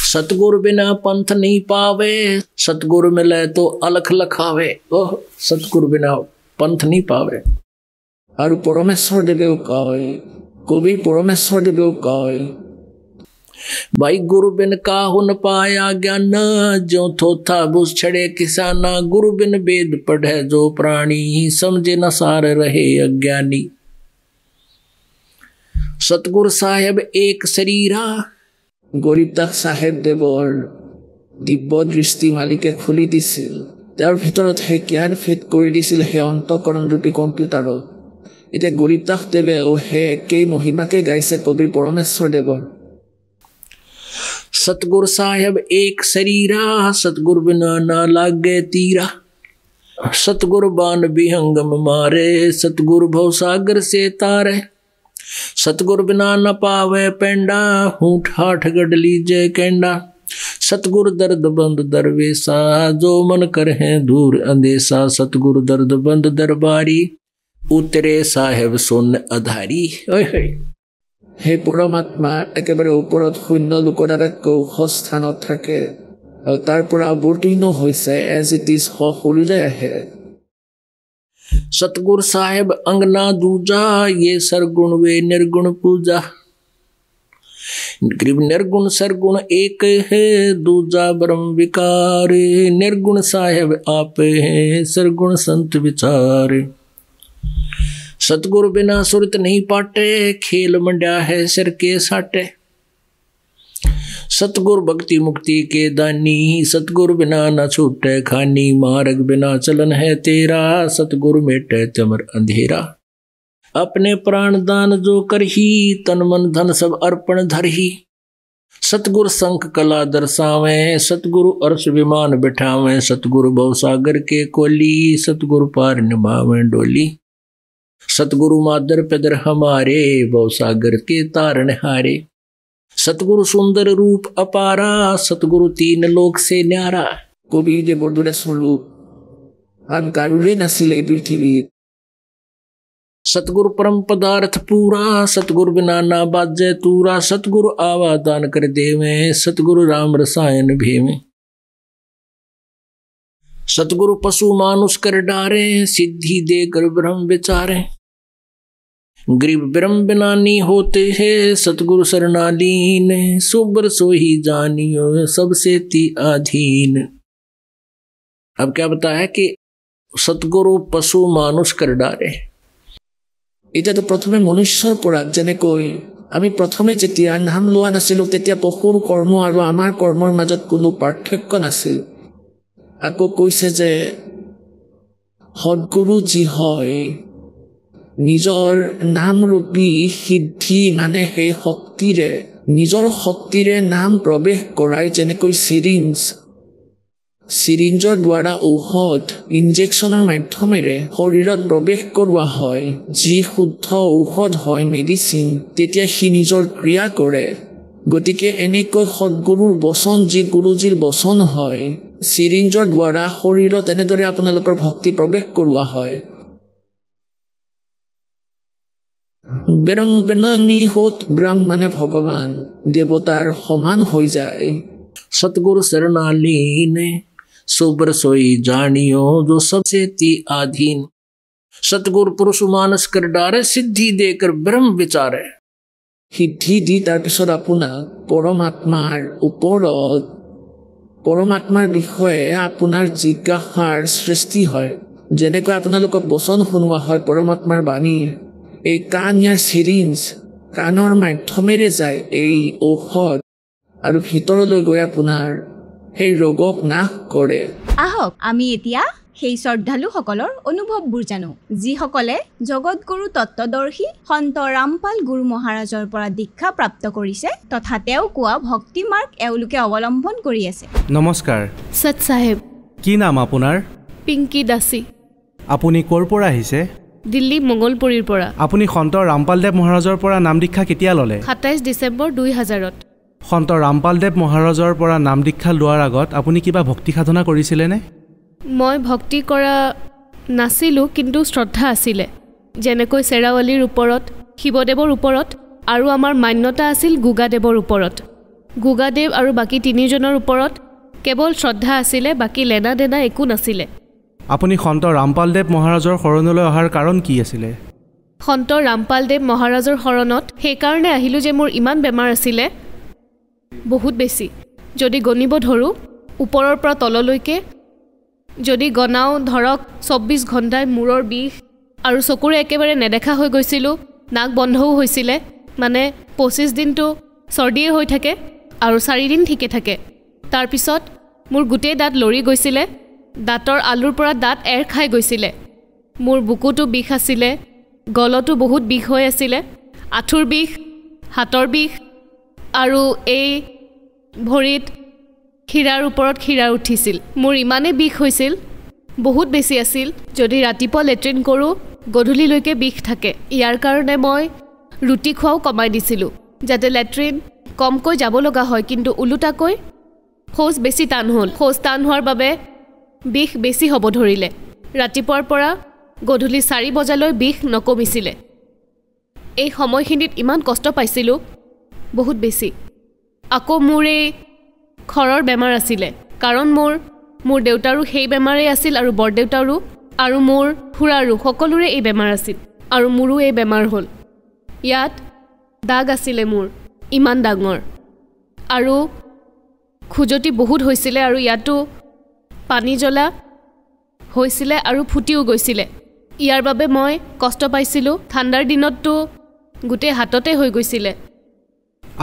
सतगुरु बिना पंथ नहीं पावे सतगुरु मिले तो अलख लखावे ओह सतगुरु बिना पंथ नहीं पावे আৰু পৰমেশ্বৰ দেৱেও কয় কবি পৰমেশ্বৰ দেৱেও কয় भाई गुरु बिन काहु न पाया ज्ञान जो थोथा बुस छड़े किसाना गुरु बिन वेद पढ़े जो प्राणी समझे न सार रहे अज्ञानी सतगुरु साहेब एक शरीरा গৰীবদাস চাহেবদেৱৰ দিব্য দৃষ্টি মালিকে খুলি দিছিল তেওঁৰ ভিতৰত সেই জ্ঞান ফিট কৰি দিছিল সেই অন্তঃকৰণৰূপী কম্পিউটাৰত এতিয়া গৰীবদাস দেৱেও সেই একেই মহিমাকে গাইছে কবি পৰমেশ্বৰ দেৱৰ सतगुरु साहेब एक शरीरा सतगुरु बिना ना लागे तीरा सतगुरु बाण विहंगम मारे सतगुरु भव सागर से तारे सतगुरु बिना न पावे पेंडा हूठ हाठ गढ़ लीजे केंडा सतगुरु दर्द बंद दरवेसा जो मन कर है दूर अंदेशा सतगुरु दर्द बंद दरबारी उतरे साहेब सोन अधारी ओए होए সেই পৰমাত্মা একেবাৰে ওপৰত শূন্য লোকৰ আটাইতকৈ ওখ স্থানত থাকে আৰু তাৰ পৰা অৱতীৰ্ণ হৈছে এজ ইট ইজ সশৰীৰে আহে सतगुरु साहेब अंगना दूजा ये सरगुण वे निर्गुण पूजा गरीब निर्गुण सरगुण एक है दूजा ब्रह्म विकार निर्गुण साहेब आप है सरगुण संत विचार सतगुरु बिना सुरत नहीं पाटे खेल मंड्या है सिर के साटे सतगुरु भक्ति मुक्ति के दानी सतगुरु बिना न छूटे खानी मार्ग बिना चलन है तेरा सतगुरु मेटे चमर अंधेरा अपने प्राण दान जो करही तन मन धन सब अर्पण धरही सतगुरु संख कला दर्शावे सतगुरु अर्श विमान बिठावे सतगुरु भवसागर के कोली सतगुरु पार निभावे डोली सतगुरु मादर पिदर हमारे भवसागर के तारण हारे सतगुरु सुंदर रूप अपारा सतगुरु तीन लोक से न्यारा কবি যে বৰদৰে স্বৰূপ আন কাৰোৰে নাছিলে এই পৃথিৱীত सतगुरु परम पदार्थ पूरा सतगुरु बिना ना बाजे तूरा सतगुरु आवा दान कर देवे सतगुरु राम रसायन भेवे सतगुरु पशु मानुष कर डारे सिद्धि देकर ब्रह्म विचारे गरीब ब्रह्म बिना नहीं होते हैं सतगुरु शरणालीन सुबर सोही जानियो सबसे ती अधीन अब क्या बताया कि सतगुरु पशु मानुष कर डारे এতিয়াতো প্ৰথমে মনুষ্যৰ পৰা যেনেকৈ আমি প্ৰথমে যেতিয়া নাম লোৱা নাছিলোঁ তেতিয়া পশুৰ কৰ্ম আৰু আমাৰ কৰ্মৰ মাজত কোনো পাৰ্থক্য নাছিল আকৌ কৈছে যে সদ্গুৰু যি হয় নিজৰ নামৰূপী সিদ্ধি মানে সেই শক্তিৰে নিজৰ শক্তিৰে নাম প্ৰৱেশ কৰাই যেনেকৈ চিৰিঞ্জৰ দ্বাৰা ঔষধ ইনজেকশ্যনৰ মাধ্যমেৰে শৰীৰত প্ৰৱেশ কৰোৱা হয় যি শুদ্ধ ঔষধ হয় মেডিচিন তেতিয়া সি নিজৰ ক্ৰিয়া কৰে গতিকে এনেকৈ সদ্গুৰুৰ বচন যি গুৰুজীৰ বচন হয় চিৰিঞ্জৰ দ্বাৰা শৰীৰত এনেদৰে আপোনালোকৰ ভক্তি প্ৰৱেশ কৰোৱা হয় ব্ৰহ্ম মানে ভগৱান দেৱতাৰ সমান হৈ যায় सतगुरु शरणालीन सुबर सोई जानियो जो सबसे ती आधीन सतगुरु पुरुष मानस कर डारे सिद्धि देकर ब्रह्म विचारे সিদ্ধি দি তাৰপিছত আপোনাক পৰমাত্মাৰ ওপৰত পৰমাত্মাৰ বিষয়ে আপোনাৰ জিজ্ঞাসাৰ সৃষ্টি হয় যেনেকৈ আপোনালোকক বচন শুনোৱা হয় পৰমাত্মাৰ বাণী এই কাণ ইয়াৰ চিৰিঞ্জ কাণৰ মাধ্যমেৰে যায় এই ঔষধ আৰু ভিতৰলৈ গৈ আপোনাৰ সেই ৰোগক নাশ কৰে আহক আমি এতিয়া সেই শ্ৰদ্ধালুসকলৰ অনুভৱবোৰ জানো যিসকলে জগতগুৰু তত্ত্বদৰ্শী সন্ত ৰামপাল গুৰু মহাৰাজৰ পৰা দীক্ষা প্ৰাপ্ত কৰিছে তথা তেওঁ কোৱা ভক্তি মাৰ্গ এওঁলোকে অৱলম্বন কৰি আছে। নমস্কাৰ। সত সাহেব। কি নাম আপোনাৰ? পিংকি দাসী। আপুনি ক'ৰ পৰা আহিছে? দিল্লী মঙ্গলপুৰীৰ পৰা। আপুনি সন্ত ৰামপালদেৱ মহাৰাজৰ পৰা নাম দীক্ষা কেতিয়া ল'লে? 27 ডিচেম্বৰ 2000ত। সন্ত ৰামপালদেৱ মহাৰাজৰ পৰা নাম দীক্ষা লোৱাৰ আগত আপুনি কিবা ভক্তি সাধনা কৰিছিলেনে? মই ভক্তি কৰা নাছিলোঁ কিন্তু শ্ৰদ্ধা আছিলে যেনেকৈ চেৰাৱালীৰ ওপৰত শিৱদেৱৰ ওপৰত আৰু আমাৰ মান্যতা আছিল গুগাদেৱৰ ওপৰত। গুগাদেৱ আৰু বাকী তিনিজনৰ ওপৰত কেৱল শ্ৰদ্ধা আছিলে বাকী লেনা দেনা একো নাছিলে। আপুনি সন্ত ৰামপালদেৱ মহাৰাজৰ শৰণলৈ অহাৰ কাৰণ কি আছিলে? সন্ত ৰামপালদেৱ মহাৰাজৰ শৰণত সেইকাৰণে আহিলোঁ যে মোৰ ইমান বেমাৰ আছিলে বহুত বেছি যদি গণিব ধৰোঁ ওপৰৰ পৰা তললৈকে যদি গনাও ধৰক 24 ঘণ্টাই মূৰৰ বিষ আৰু চকুৰে একেবাৰে নেদেখা হৈ গৈছিলোঁ নাক বন্ধও হৈছিলে মানে 25 দিনটো চৰ্দিয়ে হৈ থাকে আৰু 4 দিন ঠিকে থাকে তাৰপিছত মোৰ গোটেই দাঁত লৰি গৈছিলে দাঁতৰ আলুৰ পৰা দাঁত এৰ খাই গৈছিলে মোৰ বুকুটো বিষ আছিলে গলটো বহুত বিষ হৈ আছিলে আঁঠুৰ বিষ হাতৰ বিষ আৰু এই ভৰিত খিৰাৰ ওপৰত খিৰা উঠিছিল মোৰ ইমানে বিষ হৈছিল বহুত বেছি আছিল যদি ৰাতিপুৱা লেট্ৰিন কৰোঁ গধূলিলৈকে বিষ থাকে ইয়াৰ কাৰণে মই ৰুটি খোৱাও কমাই দিছিলোঁ যাতে লেট্ৰিন কমকৈ যাব লগা হয় কিন্তু উলুটাকৈ শৌচ বেছি টান হ'ল শৌচ টান হোৱাৰ বাবে বিষ বেছি হ'ব ধৰিলে ৰাতিপুৱাৰ পৰা গধূলি 4 বজালৈ বিষ নকমিছিলে এই সময়খিনিত ইমান কষ্ট পাইছিলোঁ বহুত বেছি আকৌ মোৰ এই খৰৰ বেমাৰ আছিলে কাৰণ মোৰ দেউতাৰো সেই বেমাৰেই আছিল আৰু বৰদেউতাৰো আৰু মোৰ খুৰাৰো সকলোৰে এই বেমাৰ আছিল আৰু মোৰো এই বেমাৰ হ'ল ইয়াত দাগ আছিলে মোৰ ইমান ডাঙৰ আৰু খুজতি বহুত হৈছিলে আৰু ইয়াতো পানী জ্বলা হৈছিলে আৰু ফুটিও গৈছিলে ইয়াৰ বাবে মই কষ্ট পাইছিলোঁ ঠাণ্ডাৰ দিনততো গোটেই হাততে হৈ গৈছিলে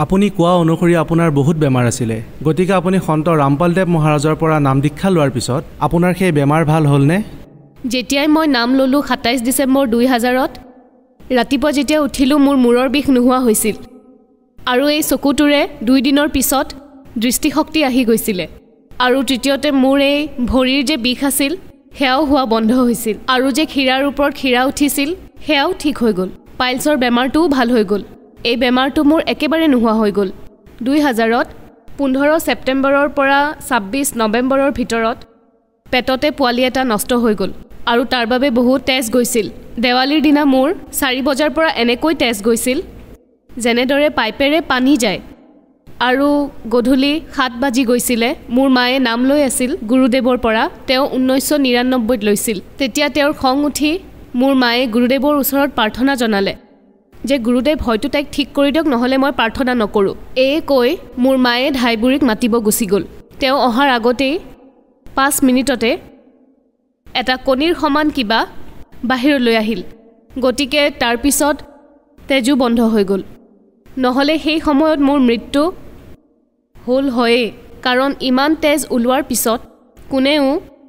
আপুনি কোৱা অনুসৰি আপোনাৰ বহুত বেমাৰ আছিলে গতিকে আপুনি সন্ত ৰামপালদেৱ মহাৰাজৰ পৰা নাম দীক্ষা লোৱাৰ পিছত আপোনাৰ সেই বেমাৰ ভাল হ'লনে? যেতিয়াই মই নাম ল'লোঁ 27 ডিচেম্বৰ 2000ত ৰাতিপুৱা যেতিয়া উঠিলোঁ মোৰ মূৰৰ বিষ নোহোৱা হৈছিল আৰু এই চকুটোৰে 2 দিনৰ পিছত দৃষ্টিশক্তি আহি গৈছিলে আৰু তৃতীয়তে মোৰ এই ভৰিৰ যে বিষ আছিল সেয়াও হোৱা বন্ধ হৈছিল আৰু যে খিৰাৰ ওপৰত খিৰা উঠিছিল সেয়াও ঠিক হৈ গ'ল পাইলছৰ বেমাৰটোও ভাল হৈ গ'ল এই বেমাৰটো মোৰ একেবাৰে নোহোৱা হৈ গ'ল 2000ত 15 ছেপ্টেম্বৰৰ পৰা 26 নৱেম্বৰৰ ভিতৰত পেটতে পোৱালি এটা নষ্ট হৈ গ'ল আৰু তাৰ বাবে বহুত তেজ গৈছিল দেৱালীৰ দিনা মোৰ 4 বজাৰ পৰা এনেকৈ তেজ গৈছিল যেনেদৰে পাইপেৰে পানী যায় আৰু গধূলি 7 বাজি গৈছিলে মোৰ মায়ে নাম লৈ আছিল গুৰুদেৱৰ পৰা তেওঁ 1999ত লৈছিল তেতিয়া তেওঁৰ খং উঠি মোৰ মায়ে গুৰুদেৱৰ ওচৰত প্ৰাৰ্থনা জনালে যে গুৰুদেৱ হয়তো তাইক ঠিক কৰি দিয়ক নহ'লে মই প্ৰাৰ্থনা নকৰোঁ এই কৈ মোৰ মায়ে ধাইবুৰীক মাতিব গুচি গ'ল তেওঁ অহাৰ আগতেই 5 মিনিটতে এটা কণীৰ সমান কিবা বাহিৰলৈ আহিল গতিকে তাৰপিছত তেজু বন্ধ হৈ গ'ল নহ'লে সেই সময়ত মোৰ মৃত্যু হ'ল হয়েই কাৰণ ইমান তেজ ওলোৱাৰ পিছত কোনেও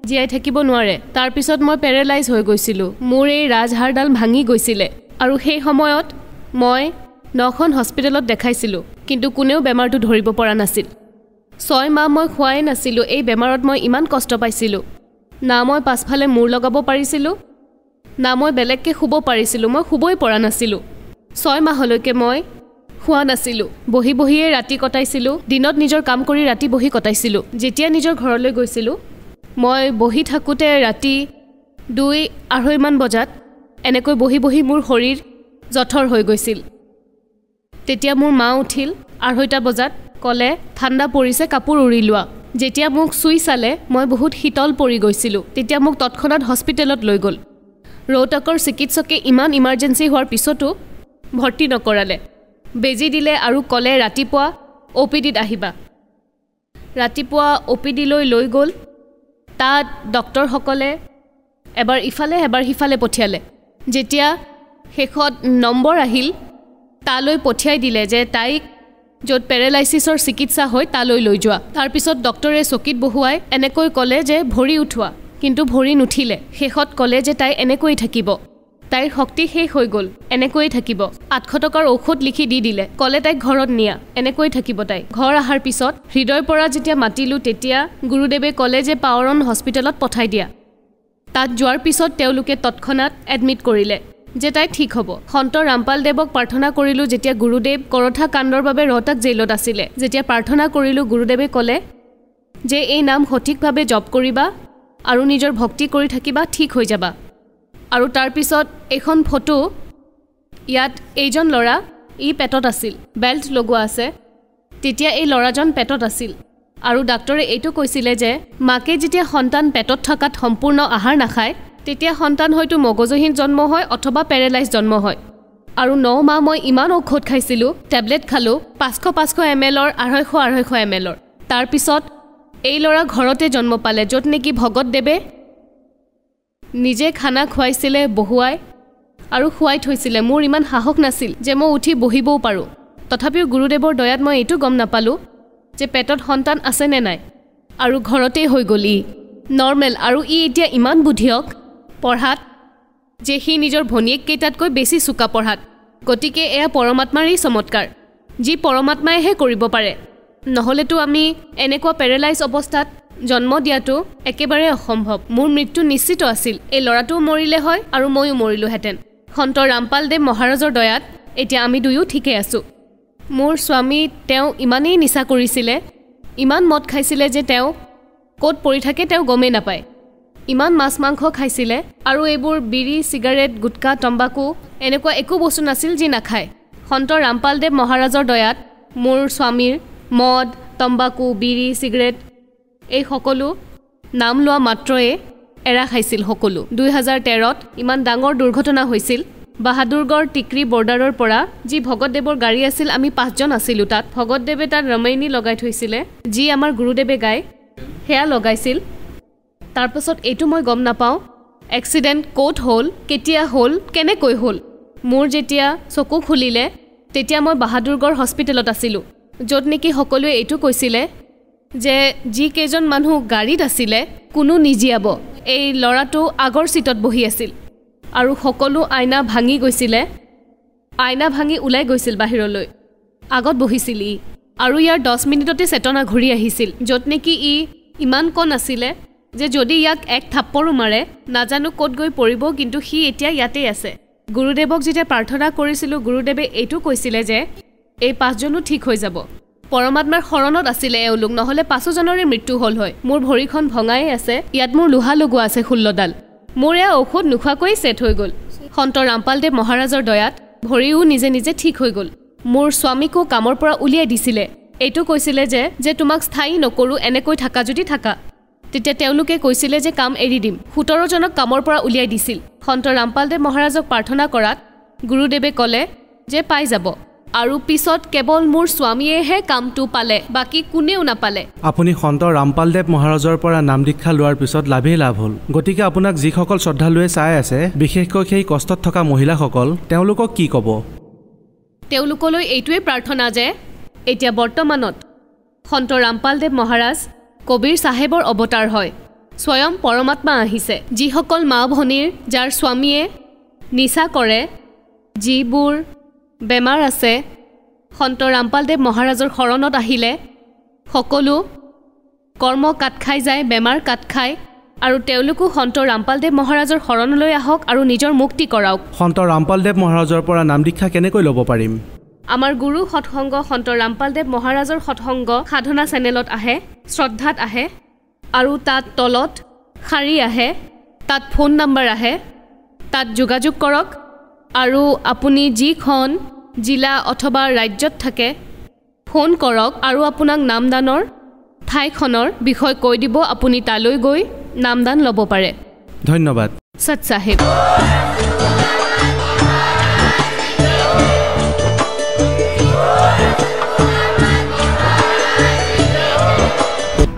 জীয়াই থাকিব নোৱাৰে তাৰপিছত মই পেৰেলাইজ হৈ গৈছিলোঁ মোৰ এই ৰাজহাড়ডাল ভাঙি গৈছিলে আৰু সেই সময়ত মই 9খন হস্পিটেলত দেখাইছিলোঁ কিন্তু কোনেও বেমাৰটো ধৰিব পৰা নাছিল 6 মাহ মই খোৱাই নাছিলোঁ এই বেমাৰত মই ইমান কষ্ট পাইছিলোঁ না মই পাছফালে মূৰ লগাব পাৰিছিলোঁ না মই বেলেগকৈ শুব পাৰিছিলোঁ মই শুবই পৰা নাছিলোঁ 6 মাহলৈকে মই খোৱা নাছিলোঁ বহি বহিয়ে ৰাতি কটাইছিলোঁ দিনত নিজৰ কাম কৰি ৰাতি বহি কটাইছিলোঁ যেতিয়া নিজৰ ঘৰলৈ গৈছিলোঁ মই বহি থাকোঁতে ৰাতি 2-2:30 মান বজাত এনেকৈ বহি বহি মোৰ শৰীৰ জঠৰ হৈ গৈছিল তেতিয়া মোৰ মা উঠিল 2:30 বজাত ক'লে ঠাণ্ডা পৰিছে কাপোৰ উৰি লোৱা যেতিয়া মোক চুই চালে মই বহুত শীতল পৰি গৈছিলোঁ তেতিয়া মোক তৎক্ষণাত হস্পিটেলত লৈ গ'ল ৰোহটকৰ চিকিৎসকে ইমান ইমাৰ্জেঞ্চি হোৱাৰ পিছতো ভৰ্তি নকৰালে বেজি দিলে আৰু ক'লে ৰাতিপুৱা OPDত আহিবা ৰাতিপুৱা OPDলৈ লৈ গ'ল তাত ডক্টৰসকলে এবাৰ ইফালে এবাৰ সিফালে পঠিয়ালে যেতিয়া শেষত নম্বৰ আহিল তালৈ পঠিয়াই দিলে যে তাইক য'ত পেৰালাইচিছৰ চিকিৎসা হয় তালৈ লৈ যোৱা তাৰপিছত ডক্টৰে চকীত বহুৱাই এনেকৈ ক'লে যে ভৰি উঠোৱা কিন্তু ভৰি নুঠিলে শেষত ক'লে যে তাই এনেকৈ থাকিব তাইৰ শক্তি শেষ হৈ গ'ল এনেকৈ থাকিব 800 টকাৰ ঔষধ লিখি দি দিলে ক'লে তাইক ঘৰত নিয়া এনেকৈ থাকিব তাই ঘৰ অহাৰ পিছত হৃদয়ৰ পৰা যেতিয়া মাতিলোঁ তেতিয়া গুৰুদেৱে ক'লে যে পাৱৰন হস্পিটেলত পঠাই দিয়া তাত যোৱাৰ পিছত তেওঁলোকে তৎক্ষণাত এডমিট কৰিলে যে তাই ঠিক হ'ব সন্ত ৰামপাল দেৱক প্ৰাৰ্থনা কৰিলোঁ যেতিয়া গুৰুদেৱ কৰথা কাণ্ডৰ বাবে ৰোহটাক জেলত আছিলে যেতিয়া প্ৰাৰ্থনা কৰিলোঁ গুৰুদেৱে ক'লে যে এই নাম সঠিকভাৱে জপ কৰিবা আৰু নিজৰ ভক্তি কৰি থাকিবা ঠিক হৈ যাবা আৰু তাৰ পিছত এখন ফটো ইয়াত এইজন ল'ৰা ই পেটত আছিল বেল্ট লগোৱা আছে তেতিয়া এই ল'ৰাজন পেটত আছিল আৰু ডাক্তৰে এইটো কৈছিলে যে মাকে যেতিয়া সন্তান পেটত থকাত সম্পূৰ্ণ আহাৰ নাখায় তেতিয়া সন্তান হয়তো মগজুহীন জন্ম হয় অথবা পেৰালাইজ জন্ম হয় আৰু 9 মাহ মই ইমান ঔষধ খাইছিলোঁ টেবলেট খালোঁ 500 ml 250 ml তাৰ পিছত এই ল'ৰা ঘৰতে জন্ম পালে য'ত নেকি ভগতদেৱে নিজে খানা খুৱাইছিলে বহুৱাই আৰু খুৱাই থৈছিলে মোৰ ইমান সাহস নাছিল যে মই উঠি বহিবও পাৰোঁ তথাপিও গুৰুদেৱৰ দয়াত মই এইটো গম নাপালোঁ যে পেটত সন্তান আছে নে নাই আৰু ঘৰতেই হৈ গ'ল ই নৰ্মেল আৰু ই এতিয়া ইমান বুদ্ধিয়ক পঢ়াত যে সি নিজৰ ভনীয়েককেইটাতকৈ বেছি চোকা পঢ়াত গতিকে এয়া পৰমাত্মাৰেই চমৎকাৰ যি পৰমাত্মাইহে কৰিব পাৰে নহ'লেতো আমি এনেকুৱা পেৰালাইজ অৱস্থাত জন্ম দিয়াটো একেবাৰে অসম্ভৱ মোৰ মৃত্যু নিশ্চিত আছিল এই ল'ৰাটোও মৰিলে হয় আৰু ময়ো মৰিলোহেঁতেন সন্ত ৰামপাল দেৱ মহাৰাজৰ দয়াত এতিয়া আমি দুয়ো ঠিকে আছোঁ মোৰ স্বামী তেওঁ ইমানেই নিচা কৰিছিলে ইমান মদ খাইছিলে যে তেওঁ ক'ত পৰি থাকে তেওঁ গমেই নাপায় ইমান মাছ মাংস খাইছিলে আৰু এইবোৰ বিড়ি চিগাৰেট গুটকা তম্বাকু এনেকুৱা একো বস্তু নাছিল যি নাখায় সন্ত ৰামপাল দেৱ মহাৰাজৰ দয়াত মোৰ স্বামীৰ মদ তম্বাকু বিড়ি চিগাৰেট এই সকলো নাম লোৱা মাত্ৰয়ে এৰা খাইছিল সকলো 2013ত ইমান ডাঙৰ দুৰ্ঘটনা হৈছিল বাহাদুৰগড় টিকৰি বৰ্ডাৰৰ পৰা যি ভগতদেৱৰ গাড়ী আছিল আমি 5জন আছিলোঁ তাত ভগতদেৱে তাত ৰমাইনী লগাই থৈছিলে যি আমাৰ গুৰুদেৱে গায় সেয়া লগাইছিল তাৰপিছত এইটো মই গম নাপাওঁ এক্সিডেণ্ট ক'ত হ'ল কেতিয়া হ'ল কেনেকৈ হ'ল মোৰ যেতিয়া চকু খুলিলে তেতিয়া মই বাহাদুৰগড় হস্পিটেলত আছিলোঁ য'ত নেকি সকলোৱে এইটো কৈছিলে যে যি কেইজন মানুহ গাড়ীত আছিলে কোনো নিজিয়াব এই ল'ৰাটো আগৰ চিটত বহি আছিল আৰু সকলো আইনা ভাঙি গৈছিলে আইনা ভাঙি ওলাই গৈছিল বাহিৰলৈ আগত বহিছিল ই আৰু ইয়াৰ 10 মিনিটতে চেতনা ঘূৰি আহিছিল য'ত নেকি ই ইমান কণ আছিলে যে যদি ইয়াক এক থাপ্পৰো মাৰে নাজানো ক'ত গৈ পৰিব কিন্তু সি এতিয়া ইয়াতেই আছে গুৰুদেৱক যেতিয়া প্ৰাৰ্থনা কৰিছিলোঁ গুৰুদেৱে এইটো কৈছিলে যে এই 5জনো ঠিক হৈ যাব পৰমাত্মাৰ শৰণত আছিলে এওঁলোক নহ'লে 5জনৰে মৃত্যু হ'ল হয় মোৰ ভৰিখন ভঙাই আছে ইয়াত মোৰ লোহা লগোৱা আছে 16ডাল মোৰ এয়া ঔষধ নোখোৱাকৈ ছেট হৈ গ'ল সন্ত ৰামপাল দেৱ মহাৰাজৰ দয়াত ভৰিও নিজে নিজে ঠিক হৈ গ'ল মোৰ স্বামীকো কামৰ পৰা উলিয়াই দিছিলে এইটো কৈছিলে যে তোমাক স্থায়ী নকৰোঁ এনেকৈ থাকা যদি থাকা তেতিয়া তেওঁলোকে কৈছিলে যে কাম এৰি দিম 17জনক কামৰ পৰা উলিয়াই দিছিল সন্ত ৰামপাল দেৱ মহাৰাজক প্ৰাৰ্থনা কৰাত গুৰুদেৱে ক'লে যে পাই যাব আৰু পিছত কেৱল মোৰ স্বামীয়েহে কামটো পালে বাকী কোনেও নাপালে আপুনি সন্ত ৰামপাল দেৱ মহাৰাজৰ পৰা নাম দীক্ষা লোৱাৰ পিছত লাভেই লাভ হ'ল গতিকে আপোনাক যিসকল শ্ৰদ্ধালুৱে চাই আছে বিশেষকৈ সেই কষ্টত থকা মহিলাসকল তেওঁলোকক কি ক'ব তেওঁলোকলৈ এইটোৱে প্ৰাৰ্থনা যে এতিয়া বৰ্তমানত সন্ত ৰামপাল দেৱ মহাৰাজ কবিৰ চাহেবৰ অৱতাৰ হয় স্বয়ং পৰমাত্মা আহিছে যিসকল মা ভনীৰ যাৰ স্বামীয়ে নিচা কৰে যিবোৰ বেমাৰ আছে সন্ত ৰামপাল দেৱ মহাৰাজৰ শৰণত আহিলে সকলো কৰ্ম কাট খাই যায় বেমাৰ কাট খায় আৰু তেওঁলোকো সন্ত ৰামপাল দেৱ মহাৰাজৰ শৰণলৈ আহক আৰু নিজৰ মুক্তি কৰাওক সন্ত ৰামপাল দেৱ মহাৰাজৰ পৰা নাম দীক্ষা কেনেকৈ ল'ব পাৰিম আমাৰ গুৰু সৎসংগ সন্ত ৰামপাল দেৱ মহাৰাজৰ সৎসংগ সাধনা চেনেলত আহে শ্ৰদ্ধাত আহে আৰু তাত তলত শাৰী আহে তাত ফোন নম্বৰ আহে তাত যোগাযোগ কৰক আৰু আপুনি যিখন জিলা অথবা ৰাজ্যত থাকে ফোন কৰক আৰু আপোনাক নামদানৰ ঠাইখনৰ বিষয় কৈ দিব আপুনি তালৈ গৈ নামদান ল'ব পাৰে ধন্যবাদ সৎ সাহেব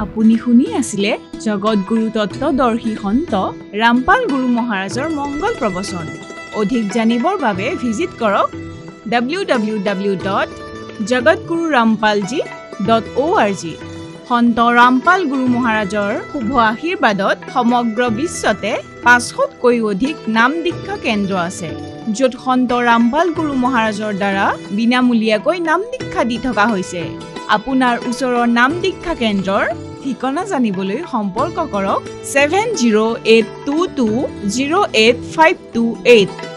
আপুনি শুনি আছিলে জগতগুৰু তত্ত্বদৰ্শী সন্ত ৰামপাল গুৰু মহাৰাজৰ মংগল প্ৰবচন অধিক জানিবৰ বাবে ভিজিট কৰক www.rampalguru.org জগতগুৰু ৰামপালজী.org। সন্ত ৰামপাল গুৰু মহাৰাজৰ শুভ আশীৰ্বাদত সমগ্ৰ বিশ্বতে 500তকৈ অধিক নাম দীক্ষা কেন্দ্ৰ আছে, য'ত সন্ত ৰামপাল গুৰু মহাৰাজৰ দ্বাৰা বিনামূলীয়াকৈ নাম দীক্ষা দি থকা হৈছে। আপোনাৰ ওচৰৰ নাম দীক্ষা কেন্দ্ৰৰ ঠিকনা জানিবলৈ সম্পৰ্ক কৰক 7082208528।